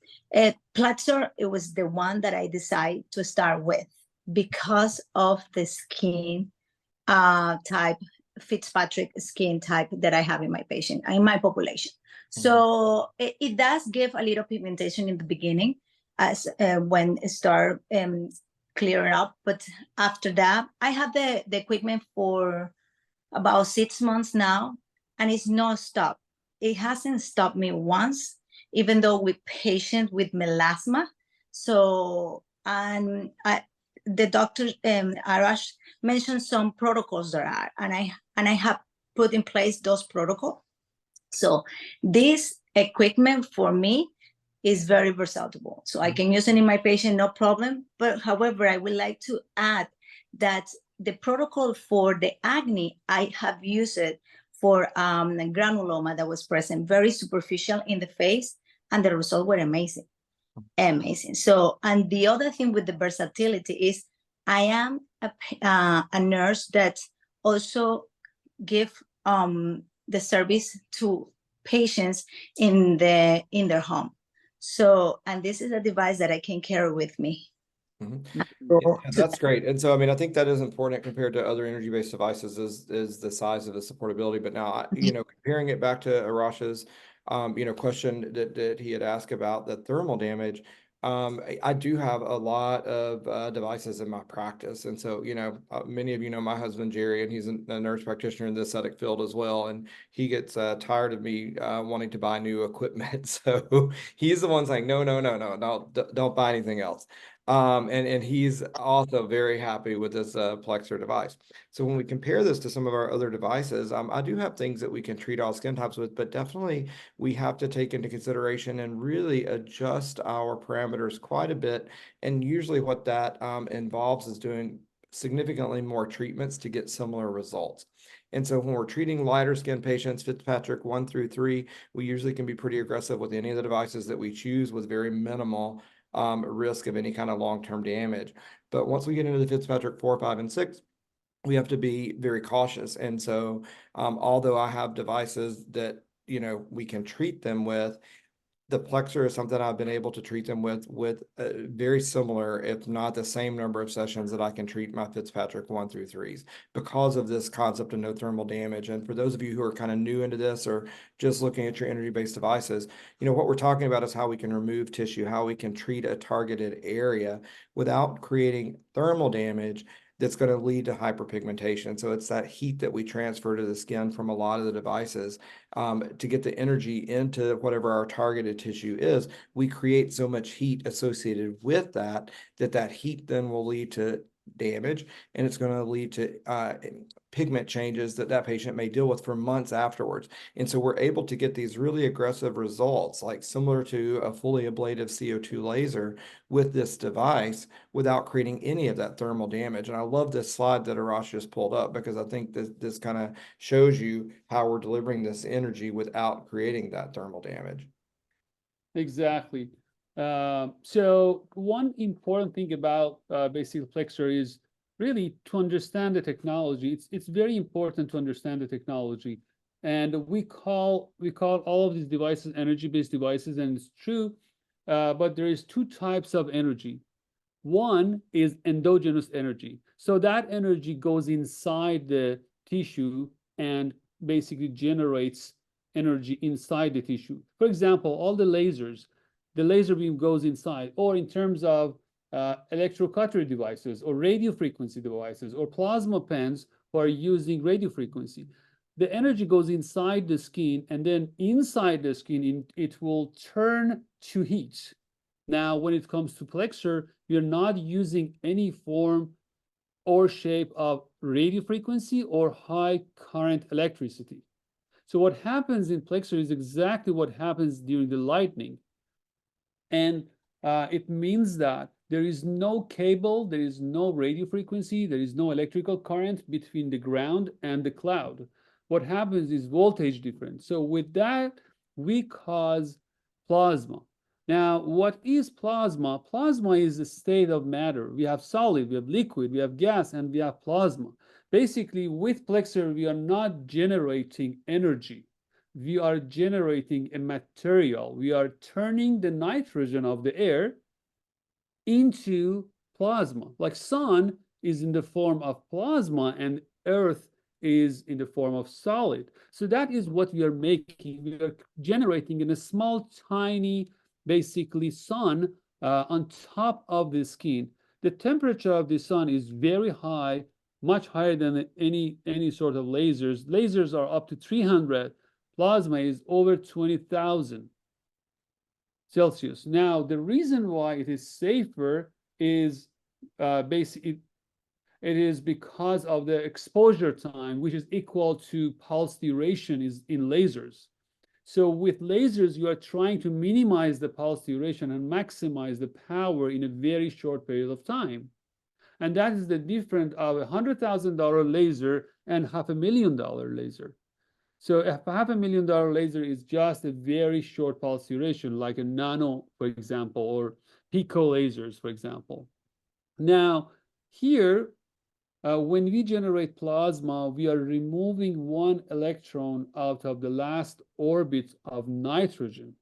Plexr, it was the one that I decided to start with because of the skin type, Fitzpatrick skin type that I have in my patient, in my population. So it does give a little pigmentation in the beginning as when it start clearing up. But after that, I have the equipment for about 6 months now, and it's not stopped. It hasn't stopped me once, even though with patients with melasma. So, and the doctor, Arash, mentioned some protocols there are, and I have put in place those protocols. So this equipment for me is very versatile. So I can use it in my patient, no problem. But however, I would like to add that the protocol for the acne, I have used it for granuloma that was present, very superficial in the face, and the results were amazing. Amazing. So, and the other thing with the versatility is I am a nurse that also give the service to patients in their home. So, and this is a device that I can carry with me. Yeah, that's great. And so, I mean, I think that is important compared to other energy-based devices is the size of the supportability. But now, comparing it back to Arash's, question that he had asked about the thermal damage. I do have a lot of devices in my practice. And so, many of you know my husband, Jerry, and he's a nurse practitioner in the aesthetic field as well. And he gets tired of me wanting to buy new equipment. So he's the one saying, no, don't buy anything else. And he's also very happy with this Plexr device. So when we compare this to some of our other devices, I do have things that we can treat all skin types with, but definitely we have to take into consideration and really adjust our parameters quite a bit. And usually what that involves is doing significantly more treatments to get similar results. And so when we're treating lighter skin patients, Fitzpatrick 1 through 3, we usually can be pretty aggressive with any of the devices that we choose with very minimal risk of any kind of long-term damage. But once we get into the Fitzpatrick 4, 5, and 6, we have to be very cautious. And so although I have devices that, we can treat them with, the Plexr is something I've been able to treat them with very similar, if not the same number of sessions that I can treat my Fitzpatrick 1 through 3s because of this concept of no thermal damage. And for those of you who are kind of new into this or just looking at your energy-based devices, what we're talking about is how we can remove tissue, how we can treat a targeted area without creating thermal damage that's going to lead to hyperpigmentation. So it's that heat that we transfer to the skin from a lot of the devices to get the energy into whatever our targeted tissue is. We create so much heat associated with that heat then will lead to damage, and it's going to lead to pigment changes that patient may deal with for months afterwards. And so we're able to get these really aggressive results, like similar to a fully ablative CO2 laser with this device without creating any of that thermal damage. And I love this slide that Arash just pulled up, because I think this kind of shows you how we're delivering this energy without creating that thermal damage. Exactly. So one important thing about basically Plexr is really to understand the technology. It's very important to understand the technology, and we call all of these devices energy-based devices, and it's true. But there is two types of energy. One is endogenous energy. So that energy goes inside the tissue and basically generates energy inside the tissue. For example, all the lasers, the laser beam goes inside, or in terms of electrocautery devices or radio frequency devices or plasma pens who are using radio frequency. The energy goes inside the skin, and then inside the skin, it will turn to heat. Now, when it comes to Plexr, we are not using any form or shape of radio frequency or high current electricity. So what happens in Plexr is exactly what happens during the lightning. And it means that there is no cable, there is no radio frequency, there is no electrical current between the ground and the cloud. What happens is voltage difference. So with that, we cause plasma. Now, what is plasma? Plasma is a state of matter. We have solid, we have liquid, we have gas, and we have plasma. Basically, with Plexr, we are not generating energy. We are generating a material. We are turning the nitrogen of the air into plasma. Like sun is in the form of plasma, and Earth is in the form of solid. So that is what we are making. We are generating in a small, tiny, basically sun on top of the skin. The temperature of the sun is very high, much higher than any sort of lasers. Lasers are up to 300. Plasma is over 20,000 Celsius. Now, the reason why it is safer is basically it is because of the exposure time, which is equal to pulse duration in lasers. So with lasers, you are trying to minimize the pulse duration and maximize the power in a very short period of time. And that is the difference of a $100,000 laser and $500,000 laser. So a $500,000 laser is just a very short pulse duration, like a nano, for example, or pico lasers, for example. Now, here, when we generate plasma, we are removing one electron out of the last orbit of nitrogen,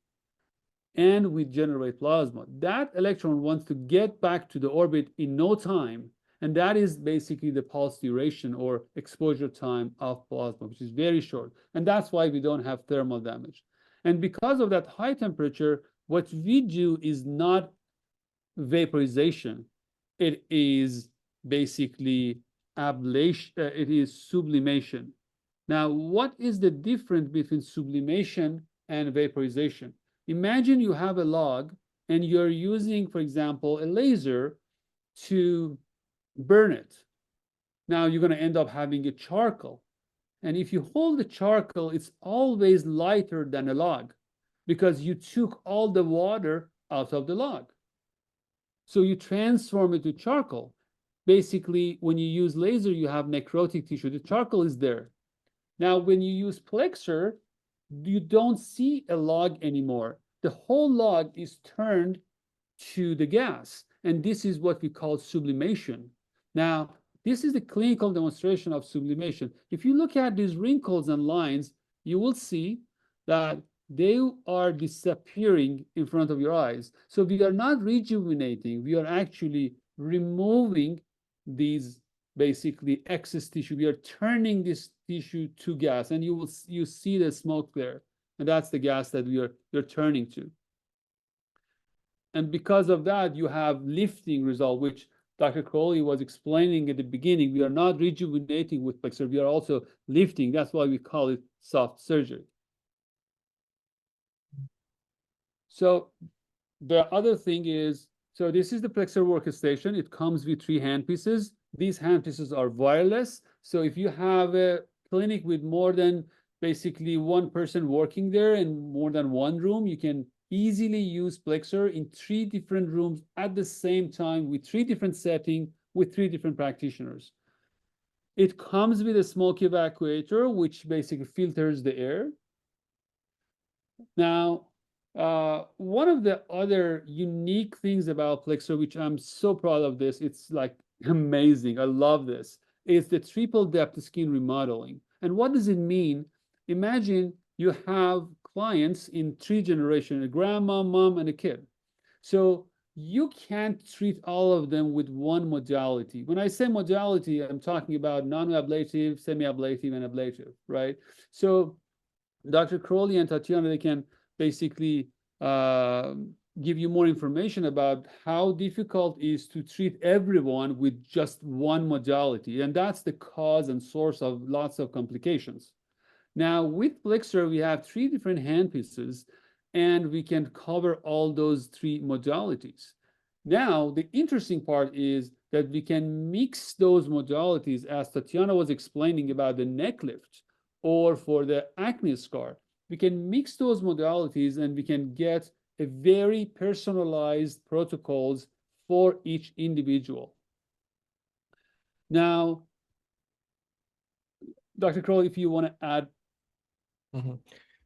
and we generate plasma. That electron wants to get back to the orbit in no time, and that is basically the pulse duration or exposure time of plasma, which is very short. And that's why we don't have thermal damage. And because of that high temperature, what we do is not vaporization. It is basically ablation, it is sublimation. Now, what is the difference between sublimation and vaporization? Imagine you have a log and you're using, for example, a laser to burn it. Now you're going to end up having a charcoal. And if you hold the charcoal, it's always lighter than a log because you took all the water out of the log. So you transform it to charcoal. Basically, when you use laser, you have necrotic tissue. The charcoal is there. Now, when you use Plexr, you don't see a log anymore. The whole log is turned to the gas. And this is what we call sublimation. Now, this is the clinical demonstration of sublimation. If you look at these wrinkles and lines, you will see that they are disappearing in front of your eyes. So we are not rejuvenating. We are actually removing these basically excess tissue. We are turning this tissue to gas, and you see the smoke there, and that's the gas that you're turning to. And because of that, you have lifting result, which Dr. Croley was explaining at the beginning. We are not rejuvenating with Plexr, we are also lifting. That's why we call it soft surgery. So the other thing is So this is the Plexr workstation. It comes with 3 handpieces. These handpieces are wireless. So if you have a clinic with more than basically 1 person working there and more than 1 room, you can easily use Plexr in 3 different rooms at the same time with 3 different settings with 3 different practitioners. It comes with a smoke evacuator, which basically filters the air. Now, one of the other unique things about Plexr, which I'm so proud of this, it's like amazing, I love this, is the triple depth skin remodeling. And what does it mean? Imagine you have clients in 3 generations, a grandma, mom, and a kid. So you can't treat all of them with one modality. When I say modality, I'm talking about non-ablative, semi-ablative, and ablative, right? So Dr. Croley and Tatiana, they can basically give you more information about how difficult it is to treat everyone with just one modality. And that's the cause and source of lots of complications. Now, with Plexr, we have 3 different handpieces, and we can cover all those 3 modalities. Now, the interesting part is that we can mix those modalities, as Tatiana was explaining about the neck lift, or for the acne scar. We can mix those modalities and we can get a very personalized protocols for each individual. Now, Dr. Crowley, if you want to add.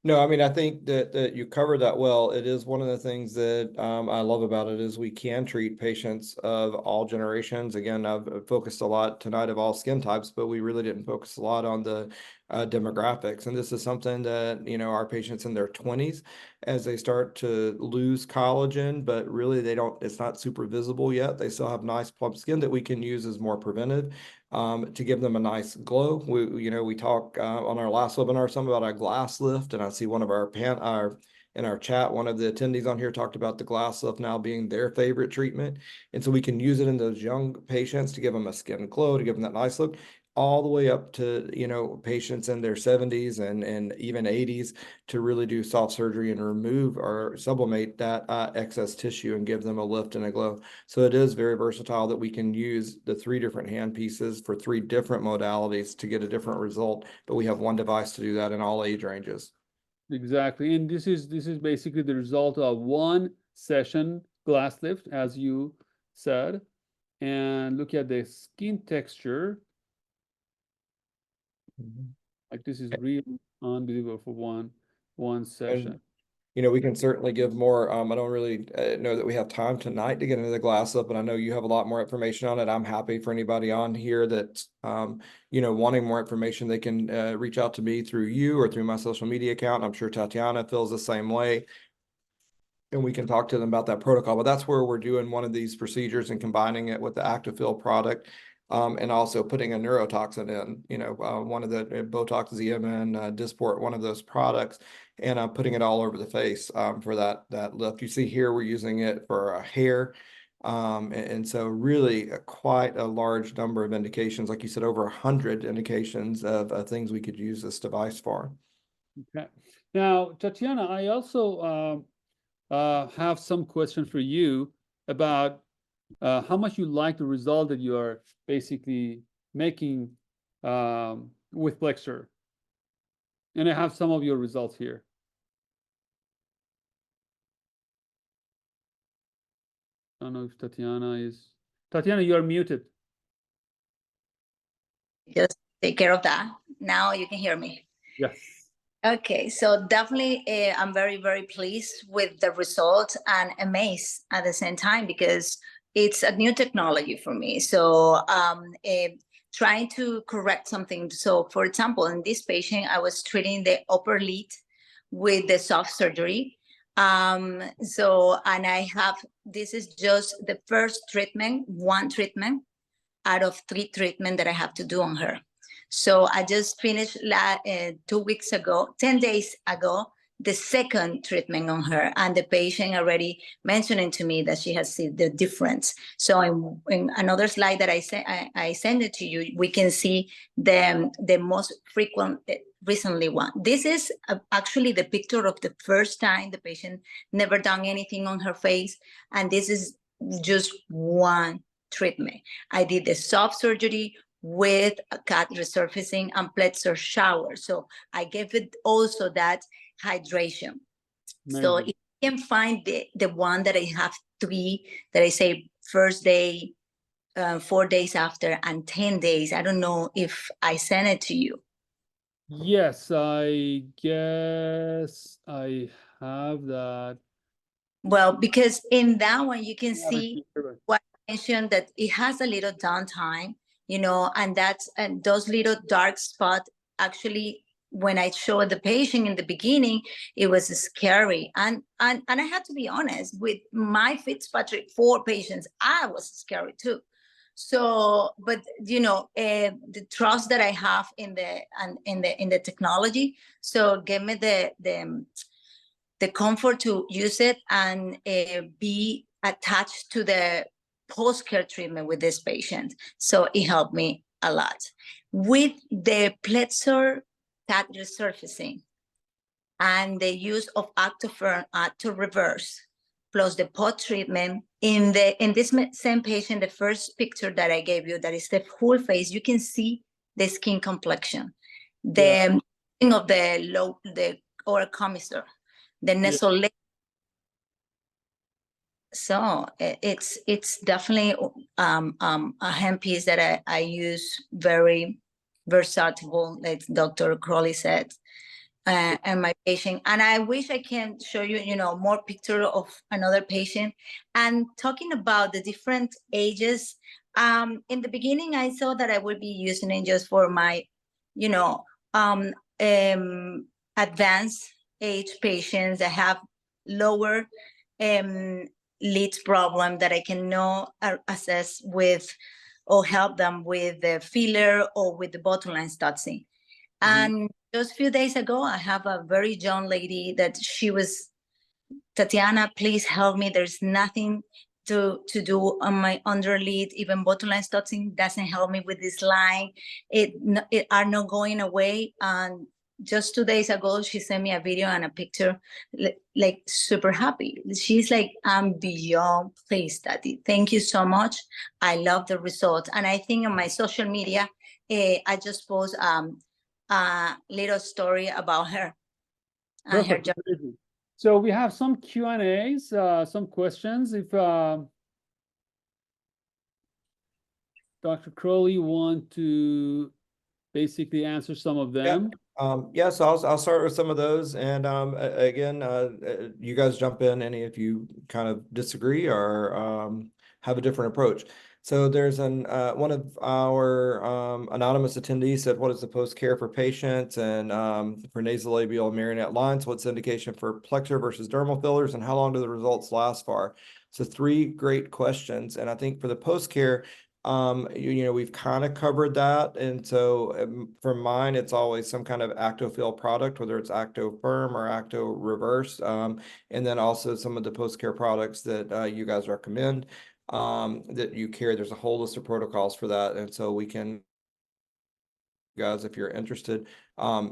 No, I mean, I think that you covered that well. It is one of the things that I love about it is we can treat patients of all generations. Again, I've focused a lot tonight of all skin types, but we really didn't focus a lot on the demographics. And this is something that, you know, our patients in their 20s, as they start to lose collagen, but really it's not super visible yet. They still have nice plump skin that we can use as more preventive. To give them a nice glow. We talk on our last webinar some about our glass lift, and I see one of in our chat, one of the attendees on here talked about the glass lift now being their favorite treatment. And so we can use it in those young patients to give them a skin glow, to give them that nice look, all the way up to, you know, patients in their 70s and even 80s to really do soft surgery and remove or sublimate that excess tissue and give them a lift and a glow. So it is very versatile that we can use the 3 different hand pieces for 3 different modalities to get a different result, but we have one device to do that in all age ranges. Exactly, and this is basically the result of 1 session glass lift, as you said. And look at the skin texture. Like this is really unbelievable for one session. And, you know, we can certainly give more. I don't really know that we have time tonight to get into the glass lift, but I know you have a lot more information on it. I'm happy for anybody on here that's, you know, wanting more information. They can reach out to me through you or through my social media account. I'm sure Tatiana feels the same way. And we can talk to them about that protocol. But that's where we're doing one of these procedures and combining it with the ActiFill product. And also putting a neurotoxin in, you know, one of the Botox, ZMN, Dysport, one of those products, and putting it all over the face for that lift. You see here, we're using it for hair. And so really quite a large number of indications, like you said, over 100 indications of things we could use this device for. Okay. Now, Tatiana, I also have some question for you about how much you like the result that you are basically making with Plexr. And I have some of your results here. I don't know if Tatiana, you are muted. Just take care of that. Now you can hear me. Yes. Okay, so definitely I'm very, very pleased with the results and amazed at the same time because it's a new technology for me. So trying to correct something. So for example, in this patient, I was treating the upper lid with the soft surgery. And this is just the first treatment, 1 treatment out of 3 treatments that I have to do on her. So I just finished 2 weeks ago, 10 days ago, the 2nd treatment on her, and the patient already mentioning to me that she has seen the difference. So in another slide that I send it to you, we can see the most frequent recently one. This is actually the picture of the first time the patient never done anything on her face, and this is just one treatment. I did the soft surgery with a cut resurfacing and Plexr shower. So I gave it also that hydration. So Amazing. if you can find the one that I have three, that I say first day, 4 days after, and 10 days. I don't know if I sent it to you. Yes, I guess I have that. Well, because in that one, you can Yeah, see what I mentioned, that it has a little downtime, and those little dark spots actually, when I showed the patient in the beginning, it was scary. And I had to be honest, with my Fitzpatrick 4 patients, I was scary too. So, but the trust that I have in the technology, so give me the comfort to use it and be attached to the post-care treatment with this patient. So it helped me a lot. With the Plexr tat resurfacing and the use of Actofern to reverse, plus the pot treatment, in this same patient, the first picture that I gave you, that is the full face, you can see the skin complexion, the thing of the oral commissure, the nasal. So it's definitely a handpiece that I use, very versatile, like Dr. Croley said, and my patient. And I wish I can show you, more picture of another patient. And talking about the different ages, in the beginning, I thought that I would be using it just for my, um, advanced age patients that have lower leads problem, that I can know assess with or help them with the filler or with the bottom line stutzing. And just a few days ago, I have a very young lady that she was, Tatiana, please help me. There's nothing to do on my underlid. Even bottom line stutzing doesn't help me with this line. It are not going away. And just 2 days ago, she sent me a video and a picture, like super happy. She's like, I'm beyond pleased, Tati. Thank you so much. I love the results. And I think on my social media, I just post a little story about her. Perfect. So we have some Q&As, some questions. If Dr. Crowley want to basically answer some of them. So I'll start with some of those, and again, you guys jump in any if you kind of disagree or have a different approach. So there's one of our anonymous attendees said, what is the post-care for patients, and for nasolabial marionette lines, what's the indication for Plexr versus dermal fillers, and how long do the results last for? So 3 great questions. And I think for the post-care, we've kind of covered that. And so for mine, it's always some kind of ActoFill product, whether it's ActoFirm or Acto Reverse. And then also some of the post-care products that you guys recommend that you carry. There's a whole list of protocols for that. And so we can, guys, if you're interested,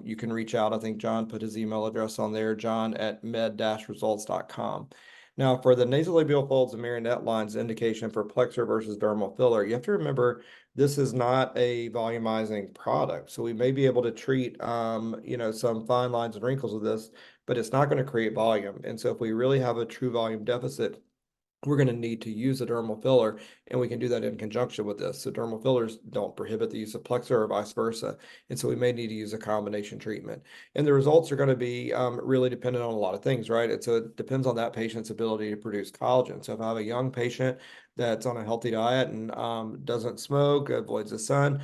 you can reach out. I think John put his email address on there, john@med-results.com. Now, for the nasolabial folds and marionette lines indication for Plexr versus dermal filler, you have to remember this is not a volumizing product. So we may be able to treat, some fine lines and wrinkles with this, but it's not going to create volume. And so if we really have a true volume deficit, we're going to need to use a dermal filler, and we can do that in conjunction with this. So dermal fillers don't prohibit the use of Plexr or vice versa. And so we may need to use a combination treatment. And the results are going to be really dependent on a lot of things, right? And so it depends on that patient's ability to produce collagen. So if I have a young patient that's on a healthy diet and doesn't smoke, avoids the sun,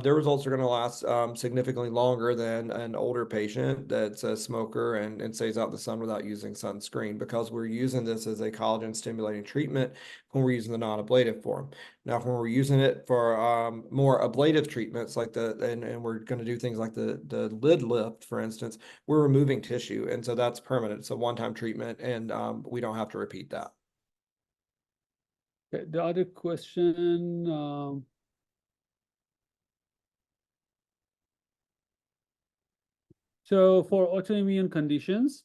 their results are going to last significantly longer than an older patient that's a smoker and stays out in the sun without using sunscreen, because we're using this as a collagen stimulating treatment when we're using the non-ablative form. Now, when we're using it for more ablative treatments, like and we're going to do things like the lid lift, for instance, we're removing tissue. And so that's permanent. It's a one-time treatment, and we don't have to repeat that. Okay, the other question, so for autoimmune conditions,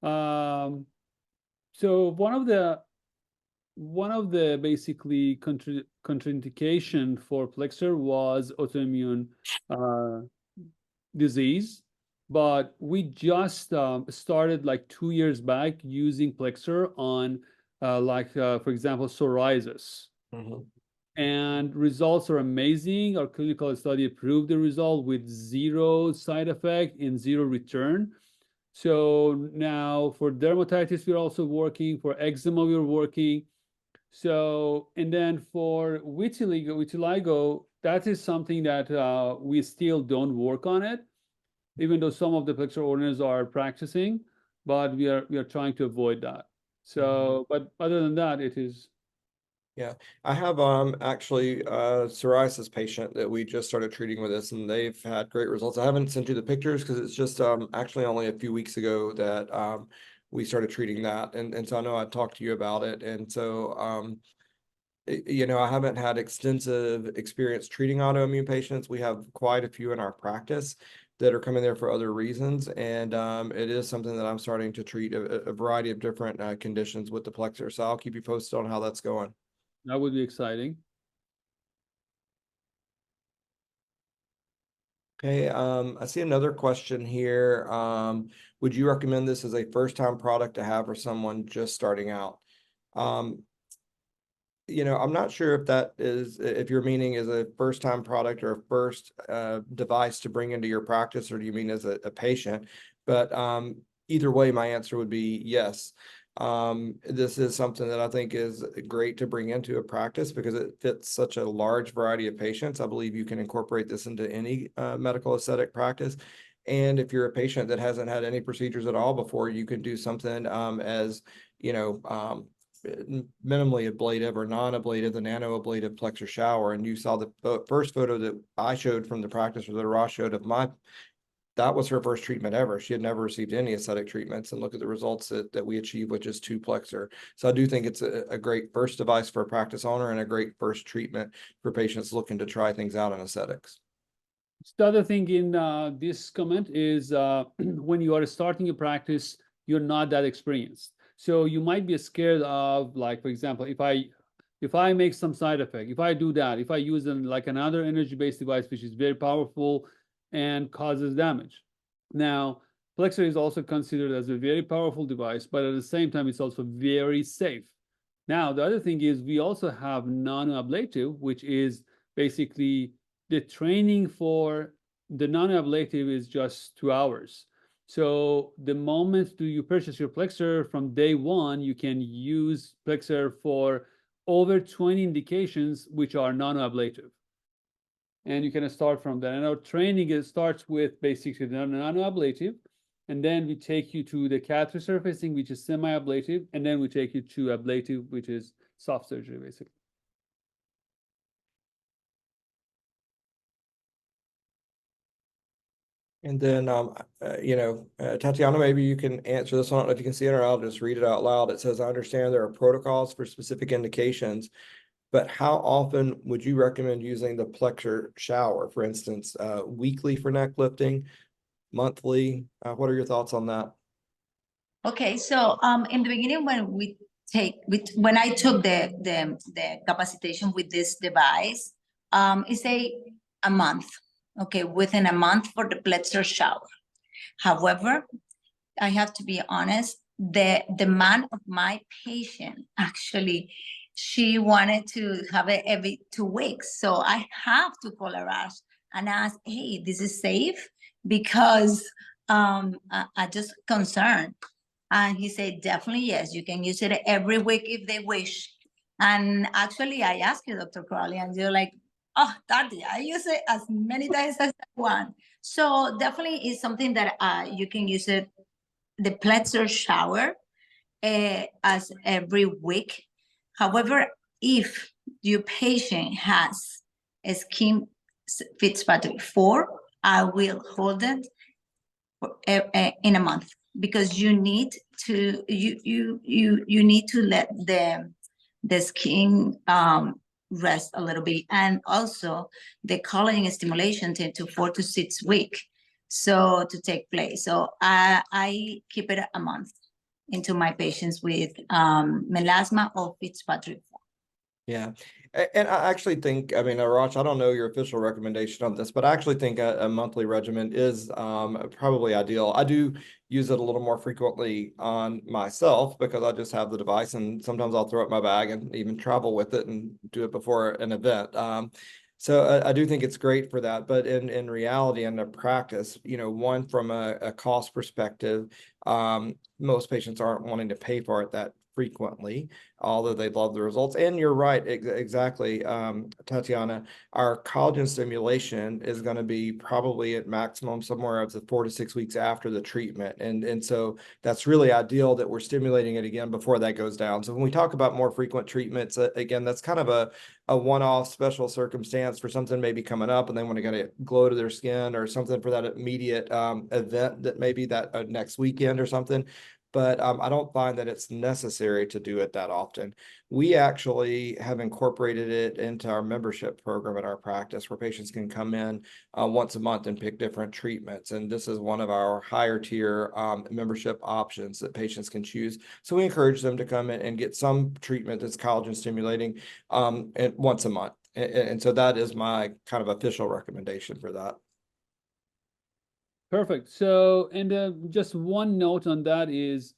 so one of the one of the basically contraindication for Plexr was autoimmune disease, but we just started like 2 years back using Plexr on for example, psoriasis. And results are amazing. Our clinical study proved the result with 0 side effect and 0 return. So now for dermatitis, we're also working. For eczema, we're working. So, and then for vitiligo, that is something that we still don't work on it, even though some of the Plexr owners are practicing, but we are trying to avoid that. So, but other than that, it is. Yeah, I have actually a psoriasis patient that we just started treating with this, and they've had great results. I haven't sent you the pictures because it's just actually only a few weeks ago that we started treating that, and so I know I talked to you about it, and so you know, I haven't had extensive experience treating autoimmune patients. We have quite a few in our practice that are coming there for other reasons, and it is something that I'm starting to treat a variety of different conditions with the Plexr. So I'll keep you posted on how that's going. That would be exciting. Okay, I see another question here. Would you recommend this as a first-time product to have for someone just starting out? You know, I'm not sure if that is, if your meaning is a first-time product or a first device to bring into your practice, or do you mean as a patient? But either way, my answer would be yes. This is something that I think is great to bring into a practice because it fits such a large variety of patients. I believe you can incorporate this into any medical aesthetic practice. And if you're a patient that hasn't had any procedures at all before, you can do something as, you know, minimally ablative or non-ablative, the nano-ablative Plexr shower. And you saw the first photo that I showed from the practice, or that Arash showed of that was her first treatment ever. She had never received any aesthetic treatments, and look at the results that we achieved with just 2 Plexr. So I do think it's a great first device for a practice owner and a great first treatment for patients looking to try things out in aesthetics. The other thing in this comment is when you are starting a practice, you're not that experienced. So you might be scared of, like, for example, if I make some side effect, if I do that, if I use like another energy-based device, which is very powerful and causes damage. Now, Plexr is also considered as a very powerful device, but at the same time, it's also very safe. Now, the other thing is we also have non-ablative, which is basically the training for the non-ablative is just 2 hours. So the moment you purchase your Plexr, from day 1, you can use Plexr for over 20 indications, which are non-ablative. And you can start from that. And our training starts with basically the non-ablative, and then we take you to the catheter surfacing, which is semi-ablative, and then we take you to ablative, which is soft surgery, basically. And then, you know, Tatiana, maybe you can answer this one. I don't know if you can see it, or I'll just read it out loud. It says, I understand there are protocols for specific indications, but how often would you recommend using the Plexr shower? For instance, weekly for neck lifting, monthly? What are your thoughts on that? Okay, so in the beginning, when I took the capacitation with this device, it's a month. Okay, within a month for the Plexr shower. However, I have to be honest, the demand of my patient, actually, she wanted to have it every 2 weeks. So I have to call Arash and ask, hey, this is safe? Because I just concerned. And he said, definitely, yes, you can use it every week if they wish. And actually, I asked you, Dr. Croley, and you're like, oh, Tati, I use it as many times as I want. So definitely is something that you can use it, the Plexr shower, as every week. However, if your patient has a skin Fitzpatrick 4, I will hold it for, in a month, because you need to need to let the skin rest a little bit, and also the collagen stimulation to 4 to 6 weeks so to take place. So I keep it a month. into my patients with melasma or Fitzpatrick form. Yeah. And I actually think, I mean, Arash, I don't know your official recommendation on this, but I actually think a monthly regimen is probably ideal. I do use it a little more frequently on myself because I just have the device, and sometimes I'll throw it in my bag and even travel with it and do it before an event. So I do think it's great for that. But in reality and the practice, you know, one, from a cost perspective, most patients aren't wanting to pay for it that frequently, although they love the results. And you're right, exactly, Tatiana, our collagen stimulation is going to be probably at maximum somewhere of the 4 to 6 weeks after the treatment. And so that's really ideal that we're stimulating it again before that goes down. So when we talk about more frequent treatments, again, that's kind of a one-off special circumstance for something maybe coming up and they want to get a glow to their skin or something for that immediate event that maybe that next weekend or something. But I don't find that it's necessary to do it that often. We actually have incorporated it into our membership program at our practice where patients can come in once a month and pick different treatments. And this is one of our higher tier membership options that patients can choose. So we encourage them to come in and get some treatment that's collagen stimulating and once a month. And so that is my kind of official recommendation for that. Perfect. So, and just one note on that is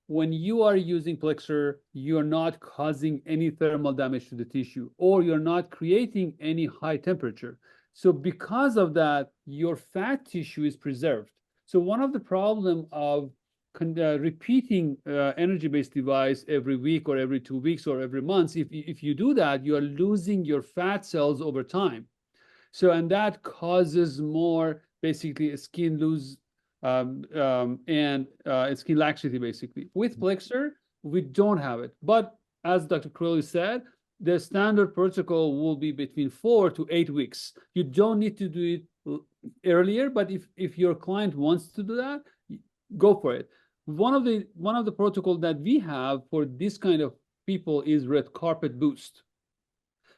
when you are using Plexr, you're not causing any thermal damage to the tissue, or you're not creating any high temperature. So because of that, your fat tissue is preserved. So one of the problem of repeating energy-based device every week or every 2 weeks or every month, if you do that, you are losing your fat cells over time. So, and that causes more basically skin loose and skin laxity basically. With Plexr, we don't have it. But as Dr. Croley said, the standard protocol will be between 4 to 8 weeks. You don't need to do it earlier, but if your client wants to do that, go for it. One of the protocol that we have for this kind of people is red carpet boost.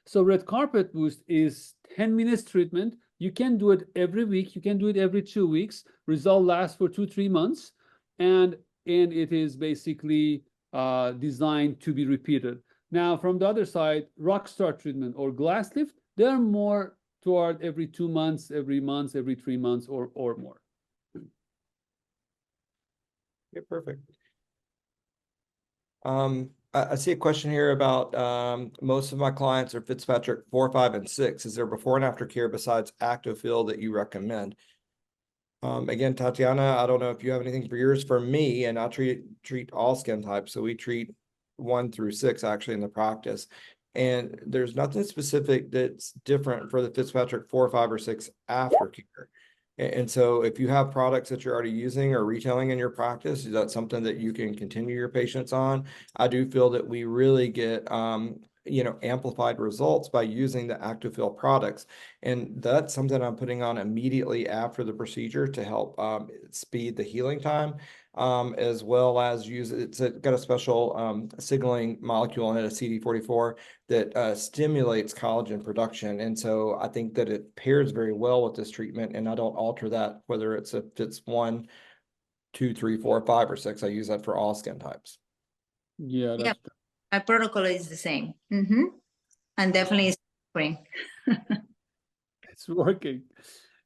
So red carpet boost is 10 minutes treatment. You can do it every week. You can do it every 2 weeks. Result lasts for 2-3 months. And it is basically designed to be repeated. Now, from the other side, rockstar treatment or glass lift, they're more toward every 2 months, every month, every 3 months or more. Yeah, perfect. I see a question here about most of my clients are Fitzpatrick 4, 5, and 6. Is there before and after care besides ActoFill that you recommend? Again, Tatiana, I don't know if you have anything for yours. For me, and I treat all skin types, so we treat 1 through 6 actually in the practice. And there's nothing specific that's different for the Fitzpatrick 4, 5, or 6 aftercare. And so if you have products that you're already using or retailing in your practice, is that something that you can continue your patients on? I do feel that we really get, you know, amplified results by using the ActoFill products. And that's something I'm putting on immediately after the procedure to help speed the healing time, as well as it's got a special signaling molecule in it, a CD44, that stimulates collagen production. And so I think that it pairs very well with this treatment, and I don't alter that, whether it's 1, 2, 3, 4, 5, or 6. I use that for all skin types. Yeah, that's true. My protocol is the same. And definitely it's working. It's working.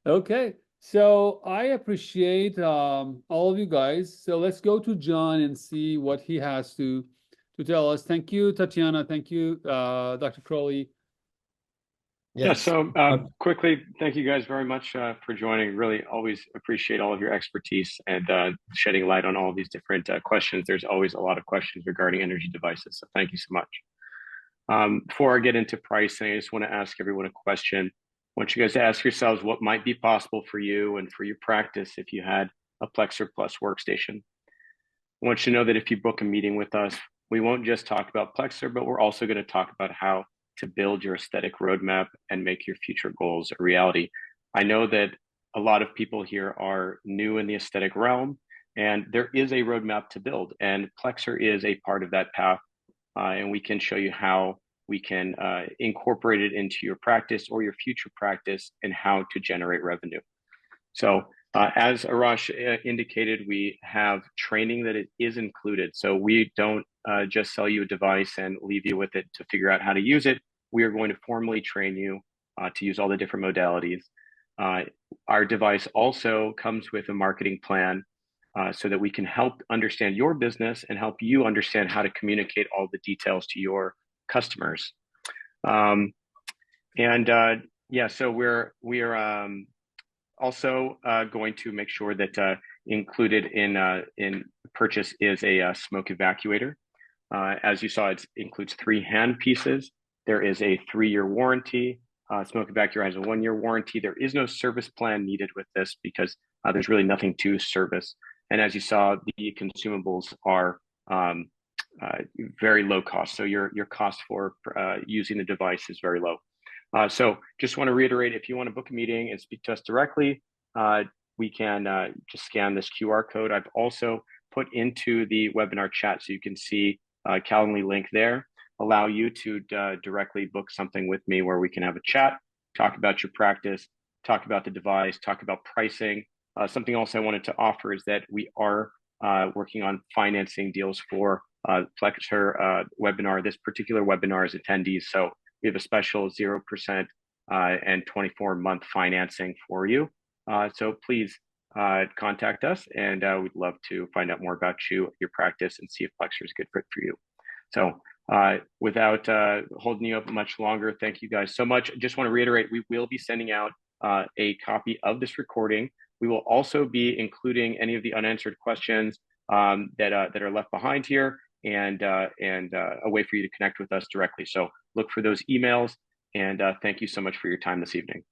Okay. So I appreciate all of you guys. So let's go to John and see what he has to tell us. Thank you, Tatiana. Thank you, Dr. Croley. Yes. Yeah, so quickly, thank you guys very much for joining. Really always appreciate all of your expertise and shedding light on all these different questions. There's always a lot of questions regarding energy devices, so thank you so much. Before I get into pricing, I just want to ask everyone a question. I want you guys to ask yourselves what might be possible for you and for your practice if you had a Plexr Plus workstation. I want you to know that if you book a meeting with us, we won't just talk about Plexr, but we're also going to talk about how to build your aesthetic roadmap and make your future goals a reality. I know that a lot of people here are new in the aesthetic realm, and there is a roadmap to build, and Plexr is a part of that path, and we can show you how we can incorporate it into your practice or your future practice and how to generate revenue. So As Arash indicated, we have training that it is included. So we don't just sell you a device and leave you with it to figure out how to use it. We are going to formally train you to use all the different modalities. Our device also comes with a marketing plan so that we can help understand your business and help you understand how to communicate all the details to your customers. Yeah, so we're also going to make sure that included in purchase is a smoke evacuator. As you saw, it includes 3 hand pieces. There is a 3-year warranty. Smoke evacuator has a 1-year warranty. There is no service plan needed with this because there's really nothing to service. And as you saw, the consumables are very low cost. So your cost for using the device is very low. So just want to reiterate, if you want to book a meeting and speak to us directly, we can just scan this QR code. I've also put into the webinar chat so you can see a Calendly link there, allow you to directly book something with me where we can have a chat, talk about your practice, talk about the device, talk about pricing. Something else I wanted to offer is that we are working on financing deals for Plexr webinar. This particular webinar is attendees. So we have a special 0% and 24-month financing for you. So please contact us, and we'd love to find out more about you, your practice, and see if Plexr is a good fit for you. So without holding you up much longer, thank you guys so much. Just want to reiterate, we will be sending out a copy of this recording. We will also be including any of the unanswered questions that are left behind here, and a way for you to connect with us directly. So look for those emails, and thank you so much for your time this evening.